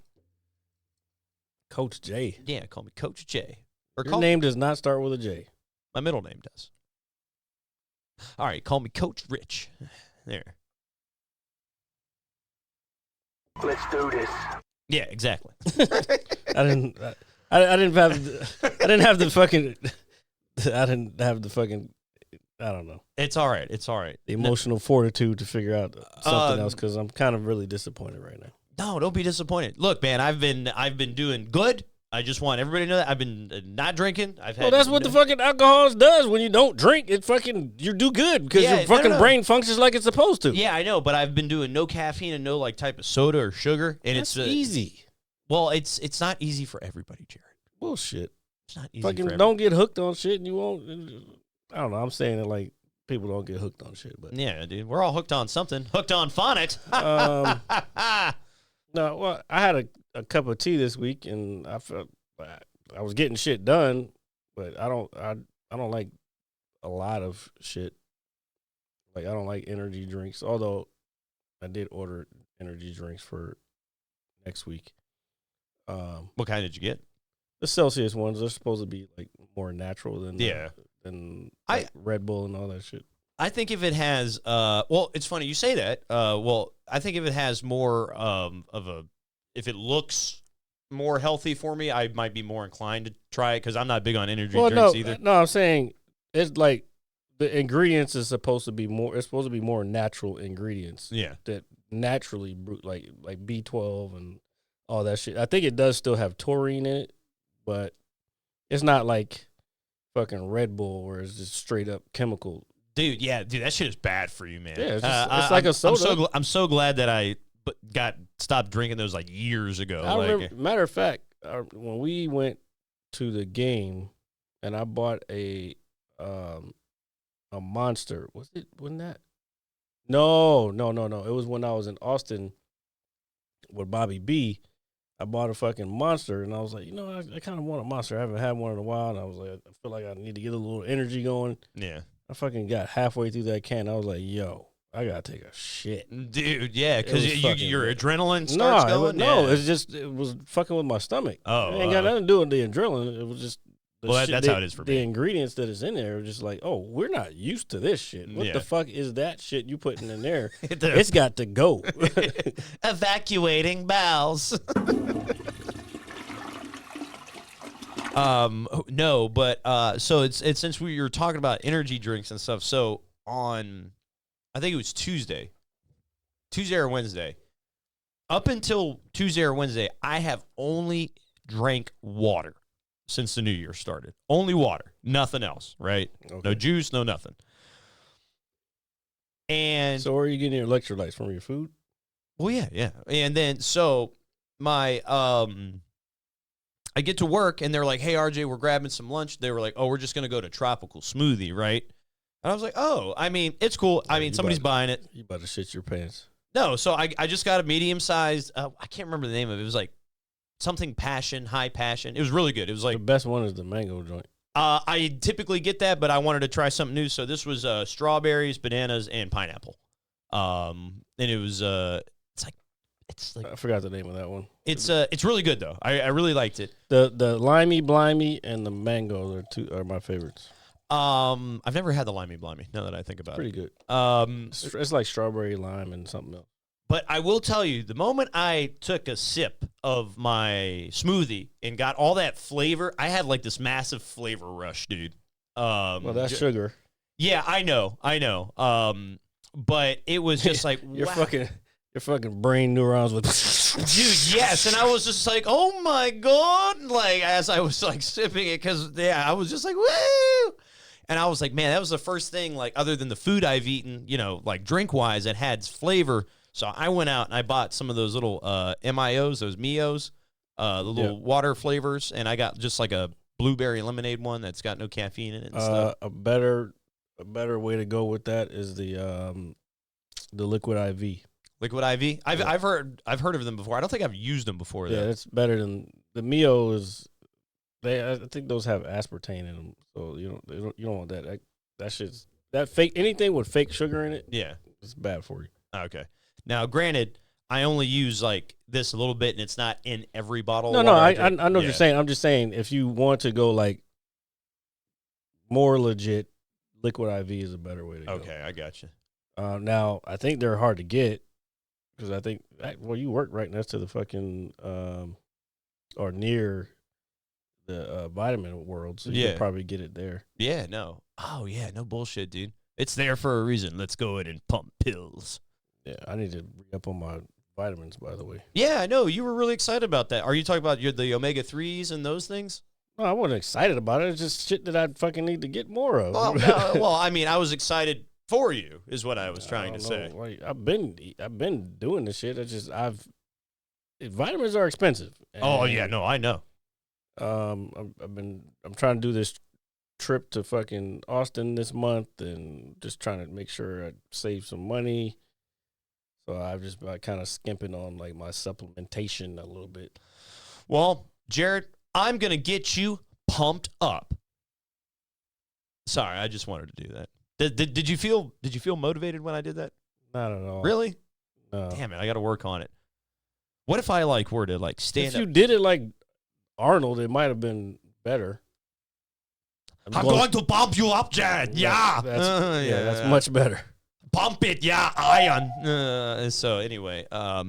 Coach J. Yeah, call me Coach J. Or Your name does not start with a J. My middle name does. All right, call me Coach Rich. There. Let's do this. Yeah, exactly. I didn't have the fucking I don't know. It's all right. It's all right. The emotional fortitude to figure out something else because I'm kind of really disappointed right now. No, don't be disappointed. Look, man, I've been doing good. I just want everybody to know that I've been not drinking. Well, that's what the fucking alcohol does. When you don't drink, it fucking you do good because your fucking brain functions like it's supposed to. Yeah, I know, but I've been doing no caffeine and no like type of soda or sugar, and that's it's easy. Well, it's not easy for everybody, Jared. Bullshit. It's not easy. Fucking don't get hooked on shit, and you won't. I don't know. I'm saying it like people don't get hooked on shit, but yeah, dude, we're all hooked on something. Hooked on phonics. No, well, I had a cup of tea this week, and I felt I was getting shit done, but I don't like a lot of shit. Like I don't like energy drinks, although I did order energy drinks for next week. What kind did you get? The Celsius ones are supposed to be like more natural than than like Red Bull and all that shit. I think if it has, well, it's funny you say that. Well, I think if it has more if it looks more healthy for me, I might be more inclined to try it because I'm not big on energy drinks either. No, I'm saying it's like the ingredients is supposed to be more. It's supposed to be more natural ingredients. Yeah, that naturally like B12 and all that shit. I think it does still have taurine in it, but it's not like fucking Red Bull where it's just straight up chemical. Dude, that shit is bad for you, man. Yeah, it's like a soda. I'm so glad that I stopped drinking those like years ago. I remember, matter of fact, when we went to the game, and I bought a Monster. Wasn't that? No. It was when I was in Austin with Bobby B. I bought a fucking Monster, and I was like, I kind of want a Monster. I haven't had one in a while, and I was like, I feel like I need to get a little energy going. Yeah. I fucking got halfway through that can. I was like, yo, I got to take a shit. Dude, yeah, because your adrenaline starts going? It was fucking with my stomach. Oh. It ain't got nothing to do with the adrenaline. It was just that's how it is for me. The ingredients that is in there are just like, oh, we're not used to this shit. What the fuck is that shit you putting in there? It's got to go. Evacuating bowels. No, but so it's since we were talking about energy drinks and stuff. So on, I think it was Tuesday or Wednesday. Up until Tuesday or Wednesday, I have only drank water since the new year started. Only water, nothing else. Right? Okay. No juice, no nothing. And so, where are you getting your electrolytes from? Your food? Well, yeah. And then so my I get to work, and they're like, hey, RJ, we're grabbing some lunch. They were like, oh, we're just going to go to Tropical Smoothie, right? And I was like, oh, I mean, it's cool. I mean, somebody's buying it. You about to shit your pants. No, so I just got a medium-sized, I can't remember the name of it. It was like something passion, high passion. It was really good. It was like. The best one is the mango joint. I typically get that, but I wanted to try something new. So this was strawberries, bananas, and pineapple. And it was, it's like I forgot the name of that one. It's really good though. I really liked it. The limey blimey and the mango are my favorites. I've never had the limey blimey. Now that I think about Pretty it, good. It's like strawberry lime and something else. But I will tell you, the moment I took a sip of my smoothie and got all that flavor, I had like this massive flavor rush, dude. Well, that's sugar. Yeah, I know. But it was just like Your fucking brain neurons with dude, yes. And I was just like, oh my God. Like, as I was like sipping it, because I was just like, woo. And I was like, man, that was the first thing, like, other than the food I've eaten, like drink wise, that had flavor. So I went out and I bought some of those little MIOs, those Mios, the little water flavors, and I got just like a blueberry lemonade one that's got no caffeine in it and stuff. A better way to go with that is the Liquid IV. Liquid IV. I've heard of them before. I don't think I've used them before. Yeah, it's better than the Mio is. I think those have aspartame in them, so you don't want that. That shit's fake. Anything with fake sugar in it. Yeah, it's bad for you. Okay. Now, granted, I only use like this a little bit, and it's not in every bottle. No, I know what you're saying. I'm just saying if you want to go like more legit, Liquid IV is a better way to go. Okay, I got you. Now I think they're hard to get. Because I think, you work right next to the fucking, or near the vitamin world, so you Yeah. could probably get it there. Yeah, no. Oh, yeah, no bullshit, dude. It's there for a reason. Let's go ahead and pump pills. Yeah, I need to re-up on my vitamins, by the way. Yeah, I know. You were really excited about that. Are you talking about the omega-3s and those things? No, I wasn't excited about it. It's just shit that I fucking need to get more of. Well, no, well, I mean, I was excited for you, is what I was trying to say. Like, I've been doing this shit. Vitamins are expensive. Oh, And, yeah, no, I know. I'm trying to do this trip to fucking Austin this month, and just trying to make sure I save some money. So I've just been kind of skimping on like my supplementation a little bit. Well, Jared, I'm going to get you pumped up. Sorry, I just wanted to do that. Did you feel motivated when I did that? Not at all. Really? No. Damn it, I got to work on it. What if I were to stand If up? you did it like Arnold, it might have been better. I'm going to pump you up, Jared. Yeah. That's much better. Pump it, yeah, iron. So anyway, I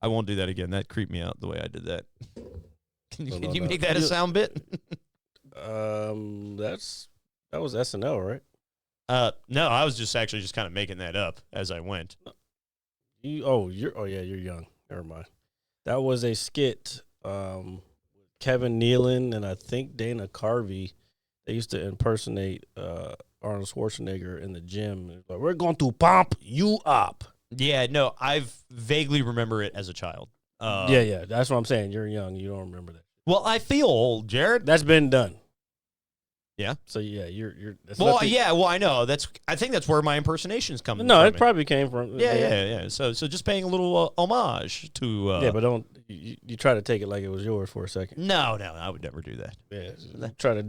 won't do that again. That creeped me out the way I did that. Can you make that a sound bit? That was SNL, right? No, I was just kind of making that up as I went. You're young. Never mind. That was a skit. Kevin Nealon and I think Dana Carvey. They used to impersonate Arnold Schwarzenegger in the gym. Like, we're going to pump you up. Yeah, no, I vaguely remember it as a child. Yeah, that's what I'm saying. You're young. You don't remember that. Well, I feel old, Jared. That's been done. Yeah. So yeah, you're. Well, I know. I think that's where my impersonation's coming. No, from it probably came from. Yeah. So just paying a little homage to. Yeah, but don't you try to take it like it was yours for a second. No, I would never do that. Yeah, you try to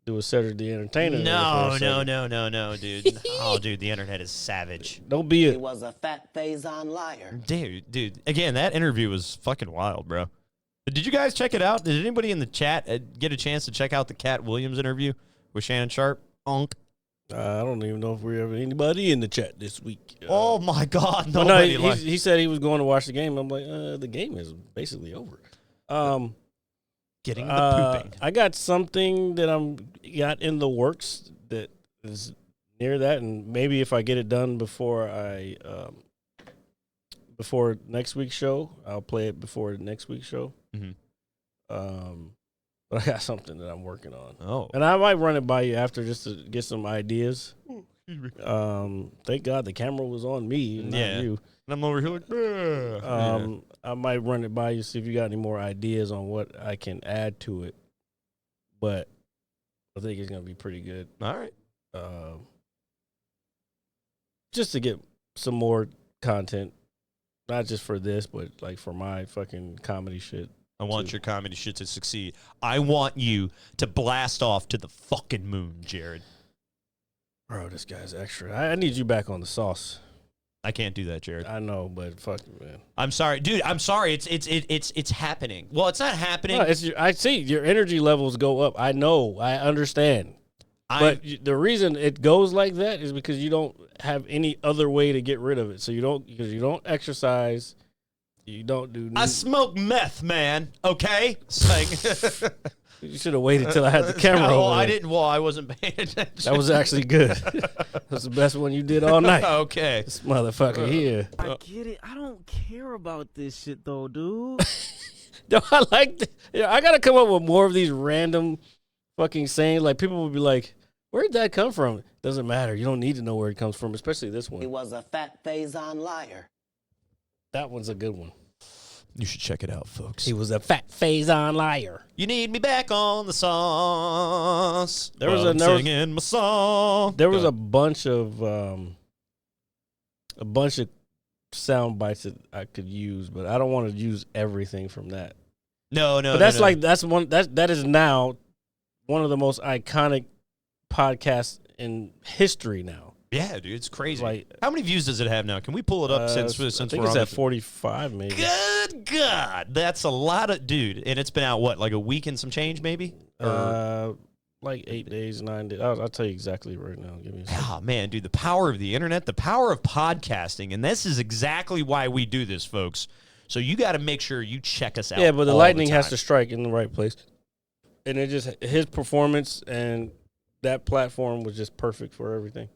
do a Cedric the Entertainer. No, dude. Oh, dude, the internet is savage. Don't be He was a fat Faison liar. Dude. Again, that interview was fucking wild, bro. Did you guys check it out? Did anybody in the chat get a chance to check out the Cat Williams interview with Shannon Sharp? Onk. I don't even know if we have anybody in the chat this week. Oh my God! No, Nobody. he said he was going to watch the game. I'm like, the game is basically over. Getting the pooping. I got something that got in the works that is near that, and maybe if I get it done before next week's show, I'll play it before next week's show. Mm-hmm. But I got something that I'm working on. Oh, And I might run it by you after just to get some ideas. Thank God the camera was on me, not you. And I'm over here like, I might run it by you, see if you got any more ideas on what I can add to it. But I think it's gonna be pretty good. all right. Just to get some more content, not just for this, but like for my fucking comedy shit. I want your comedy shit to succeed. I want you to blast off to the fucking moon, Jared. Bro, this guy's extra. I need you back on the sauce. I can't do that, Jared. I know, but fuck you, man. I'm sorry, dude. I'm sorry. It's happening. Well, it's not happening. No, I see your energy levels go up. I know. I understand. But the reason it goes like that is because you don't have any other way to get rid of it. So you don't exercise. You don't do. I smoke meth, man. Okay, it's like you should have waited till I had the camera. Well, over I there. didn't. Well, I wasn't paying attention. That was actually good. That was the best one you did all night. Okay, This motherfucker here. I get it. I don't care about this shit though, dude. No, I like. I gotta come up with more of these random fucking sayings. Like people will be like, "Where'd that come from?" Doesn't matter. You don't need to know where it comes from, especially this He one. was a fat Faison liar. That one's a good one. you should check it out, folks. He was a fat Faison liar. You need me back on the sauce. There was singing my song. There was a bunch of sound bites that I could use, but I don't want to use everything from that. No. But that is now one of the most iconic podcasts in history now. Yeah, dude, it's crazy. Like, how many views does it have now? Can we pull it up since I think we're it's on at 45 maybe. Good God, that's a lot of dude, and it's been out what, like a week and some change, maybe? Like 8 days, 9 days. I'll tell you exactly right now. Give me a second. Oh man, dude, the power of the internet, the power of podcasting, and this is exactly why we do this, folks. So you got to make sure you check us out. Yeah, but the all lightning the has time. to strike in the right place. And it just, his performance and that platform was just perfect for everything.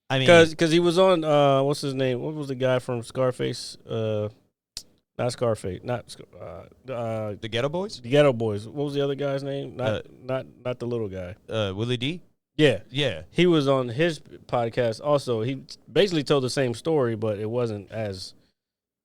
I mean, Because he was on, what's his name? What was the guy from Scarface? Not Scarface. the Ghetto Boys, The Ghetto Boys. What was the other guy's name? Not the little guy. Willie D. Yeah. Yeah, He was on his podcast also. He basically told the same story, but it wasn't as.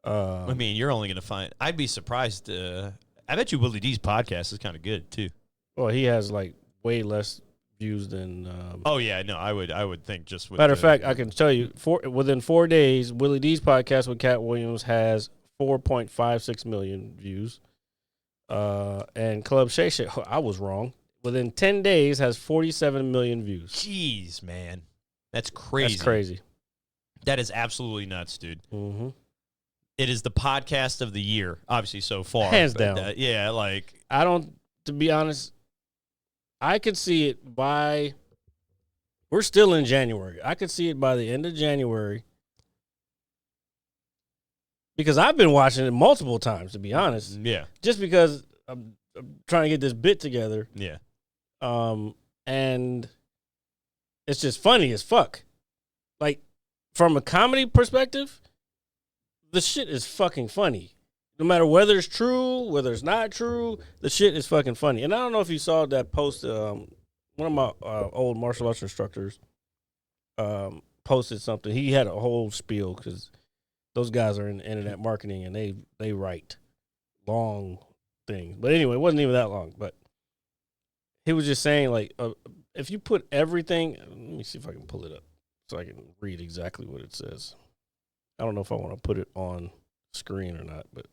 I mean, you're only gonna find. I'd be surprised. I bet you Willie D's podcast is kind of good too. Well, he has like way less views than. Oh yeah, no, I would think just with Matter of fact, I can tell you, within 4 days, Willie D's podcast with Cat Williams has 4.56 million views. And Club Shay Shay, I was wrong. Within 10 days, has 47 million views. Jeez, man, that's crazy. That's crazy. That is absolutely nuts, dude. Mm-hmm. It is the podcast of the year, obviously so far, Hands but, down. yeah, like I don't, to be honest, I could see it by, we're still in January. I could see it by the end of January. Because I've been watching it multiple times, to be honest. yeah, Just because I'm trying to get this bit together. yeah. And it's just funny as fuck. Like, from a comedy perspective, the shit is fucking funny. No matter whether it's true, whether it's not true, the shit is fucking funny. And I don't know if you saw that post. One of my old martial arts instructors posted something. He had a whole spiel because those guys are in internet marketing and they write long things. But anyway, it wasn't even that long. But he was just saying, like, if you put everything, let me see if I can pull it up so I can read exactly what it says. I don't know if I want to put it on screen or not, but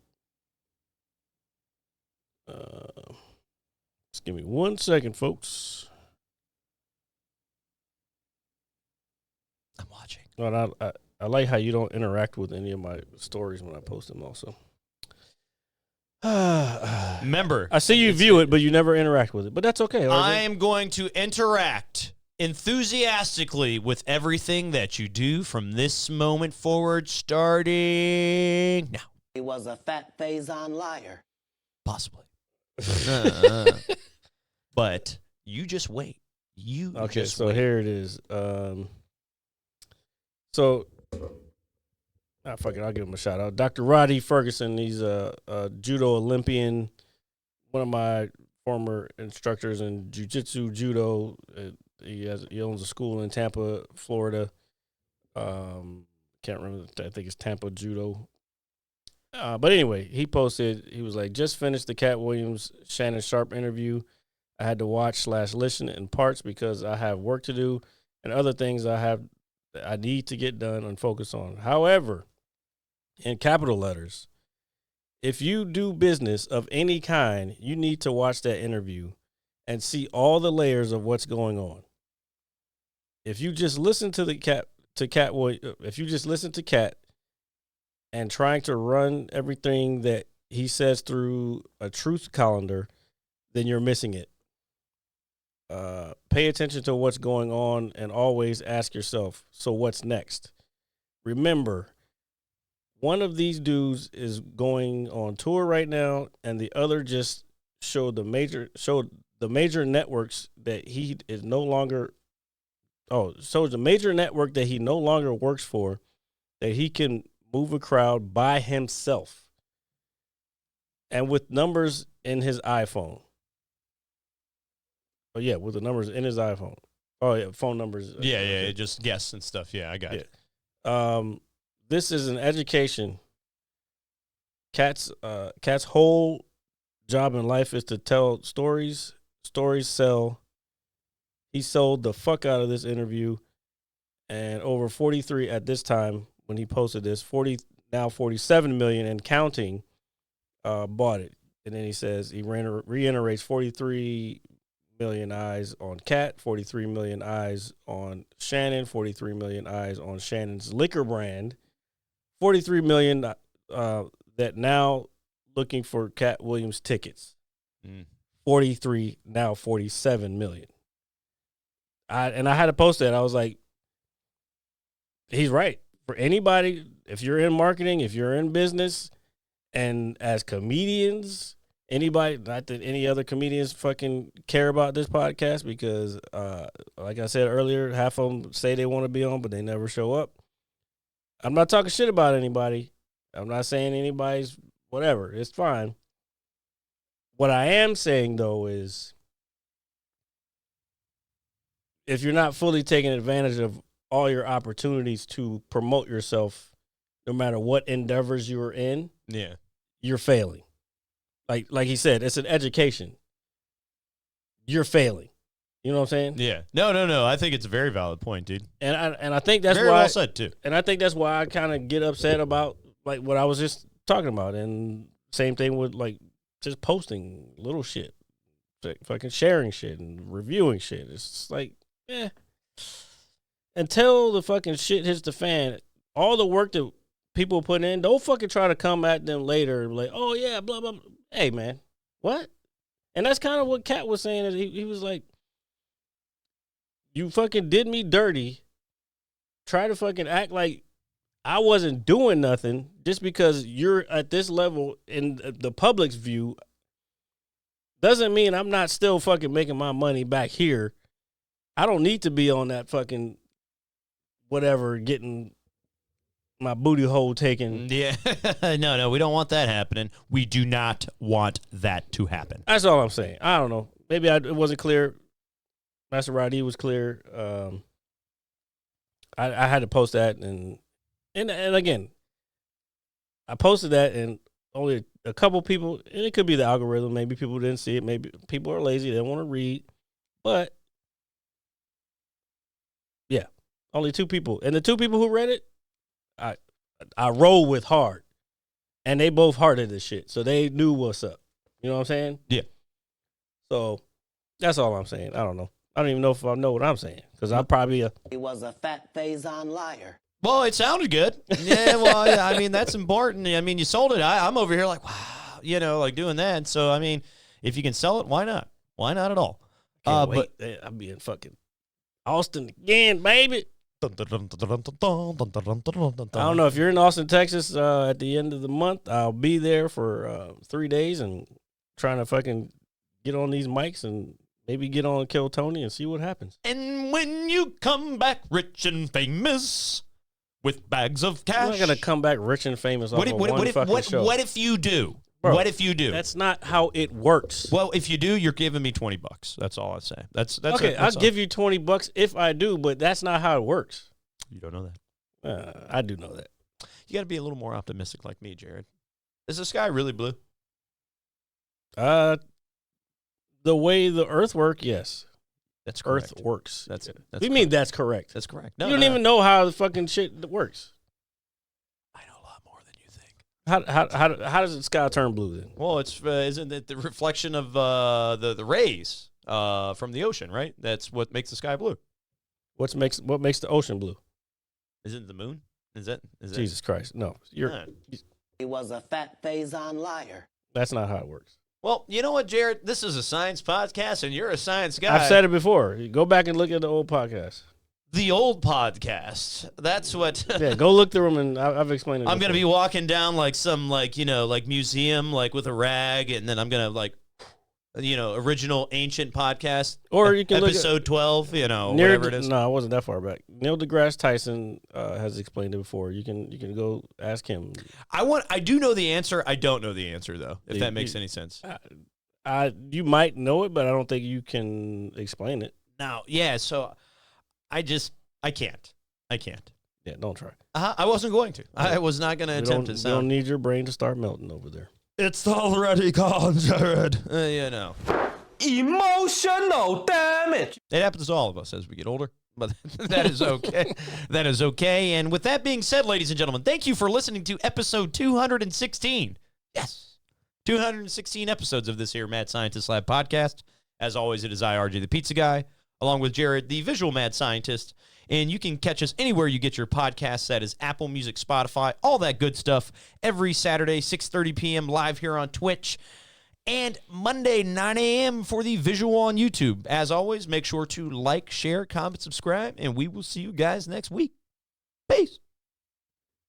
just give me 1 second, folks. I'm watching. Well, I like how you don't interact with any of my stories when I post them also. Remember, I see you view it, but you never interact with it. But that's okay. I am going to interact enthusiastically with everything that you do from this moment forward, starting now. He was a fat Faison liar. Possibly. But you just wait. Okay, just so wait. here it is. Fuck it, I'll give him a shout out. Dr. Roddy Ferguson, he's a judo Olympian, one of my former instructors in jiu-jitsu, judo. He owns a school in Tampa, Florida. Can't remember. I think it's Tampa Judo. But anyway, he posted. He was like, "Just finished the Cat Williams Shannon Sharp interview. I had to watch/listen in parts because I have work to do and other things I need to get done and focus on. However, in capital letters, if you do business of any kind, you need to watch that interview and see all the layers of what's going on. If you just listen to if you just listen to Cat and trying to run everything that he says through a truth calendar, then you're missing it. Pay attention to what's going on and always ask yourself, so what's next? Remember, one of these dudes is going on tour right now, and the other just showed the major networks that he is no longer. So the major network that he no longer works for, that he can move a crowd by himself, and with numbers in his iPhone. Oh yeah, with the numbers in his iPhone. Oh yeah, phone numbers. Yeah, just guess and stuff. Yeah, I got it. This is an education. Cat's whole job in life is to tell stories. Stories sell. He sold the fuck out of this interview, and over 43 at this time when he posted this, 47 million and counting, bought it. And then he says he reiterates 43 million eyes on Cat, 43 million eyes on Shannon, 43 million eyes on Shannon's liquor brand, 43 million that now looking for Cat Williams tickets. 43, now 47 million. I had to post that. I was like, he's right. For anybody, if you're in marketing, if you're in business, And as comedians, anybody, not that any other comedians fucking care about this podcast because, like I said earlier, half of them say they want to be on, but they never show up. I'm not talking shit about anybody. I'm not saying anybody's whatever. It's fine. What I am saying, though, is if you're not fully taking advantage of all your opportunities to promote yourself, no matter what endeavors you're in, you're failing. Like he said, it's an education. You're failing. You know what I'm saying? Yeah. No. I think it's a very valid point, dude. And I think that's very why well said too. And I think that's why I kind of get upset about like what I was just talking about. And same thing with like just posting little shit, like fucking sharing shit and reviewing shit. It's just like, until the fucking shit hits the fan, all the work that people put in, don't fucking try to come at them later and be like, oh yeah, blah, blah, blah. Hey man, what? And that's kind of what Kat was saying. Is he was like, you fucking did me dirty. Try to fucking act like I wasn't doing nothing just because you're at this level in the public's view doesn't mean I'm not still fucking making my money back here. I don't need to be on that fucking whatever getting my booty hole taken. Yeah. No, we don't want that happening. We do not want that to happen. That's all I'm saying. I don't know. Maybe it wasn't clear. Master Roddy was clear. I had to post that and again, I posted that and only a couple people, and it could be the algorithm. Maybe people didn't see it. Maybe people are lazy. They don't want to read. But yeah, only 2 people. And the 2 people who read it, I roll with hard. And they both hearted this shit. So they knew what's up. You know what I'm saying? Yeah. So that's all I'm saying. I don't know. I don't even know if I know what I'm saying. Because I'm probably He was a fat Faison liar. Well, it sounded good. Yeah, well, yeah, I mean, that's important. I mean, you sold it. I'm over here like, wow, like doing that. So, I mean, if you can sell it, why not? Why not at all? can't wait. I'll be in fucking Austin again, baby. I don't know if you're in Austin, Texas at the end of the month. I'll be there for 3 days and trying to fucking get on these mics and maybe get on Kill Tony and see what happens. And when you come back rich and famous with bags of cash. I'm not going to come back rich and famous off of one fucking show. What if you do? Bro, what if you do? That's not how it works. Well, if you do, you're giving me $20. That's all I say. That's okay. I'll give you $20 if I do, but that's not how it works. You don't know that. I do know that. You got to be a little more optimistic like me, Jared. Is the sky really blue? The way the Earth works, yes. That's correct. Earth works. That's what do you mean that's correct? That's correct. No, you don't even know how the fucking shit works. I know a lot more than you think. How does the sky turn blue then? Well, it's isn't it the reflection of the rays from the ocean, right? That's what makes the sky blue. What makes the ocean blue? Isn't it the moon? Is that Jesus Christ? No, He was a fat Faison liar. That's not how it works. Well, you know what, Jared? This is a science podcast, and you're a science guy. I've said it before. Go back and look at the old podcast. The old podcast. That's what. Yeah, go look through them, and I've explained it. I'm gonna be walking down like some museum with a rag, and then I'm gonna original ancient podcast, or you can episode look at 12, whatever it is. No, I wasn't that far back. Neil deGrasse Tyson has explained it before. You can go ask him. I do know the answer. I don't know the answer though. If that makes any sense. You might know it, but I don't think you can explain it. No, yeah. So I can't. Yeah, don't try. I wasn't going to. I was not going to attempt it. You don't need your brain to start melting over there. It's already gone, Jared. Emotional damage. It happens to all of us as we get older, but that is okay. That is okay. And with that being said, ladies and gentlemen, thank you for listening to episode 216. Yes, 216 episodes of this here Mad Scientist Lab podcast. As always, it is IRJ, the pizza guy, along with Jared, the visual mad scientist. And you can catch us anywhere you get your podcasts. That is Apple Music, Spotify, all that good stuff. Every Saturday, 6:30 p.m. live here on Twitch. And Monday, 9 a.m. for the visual on YouTube. As always, make sure to like, share, comment, subscribe, and we will see you guys next week. Peace.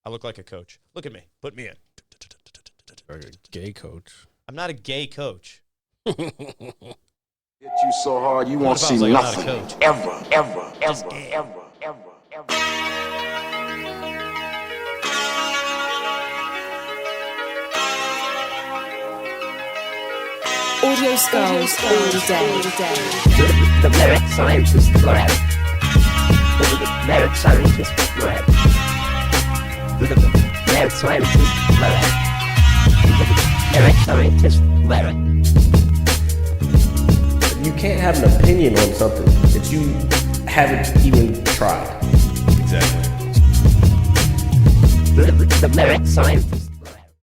I look like a coach. Look at me. Put me in. Or a gay coach. I'm not a gay coach. Hit you so hard you won't if I see was like, I'm not a nothing. coach? Ever. Audio skulls all day. The merit scientist lab. The merit scientist lab. The merit scientist lab. The merit scientist lab. You can't have an opinion on something that you haven't even tried. Exactly. The merit scientist.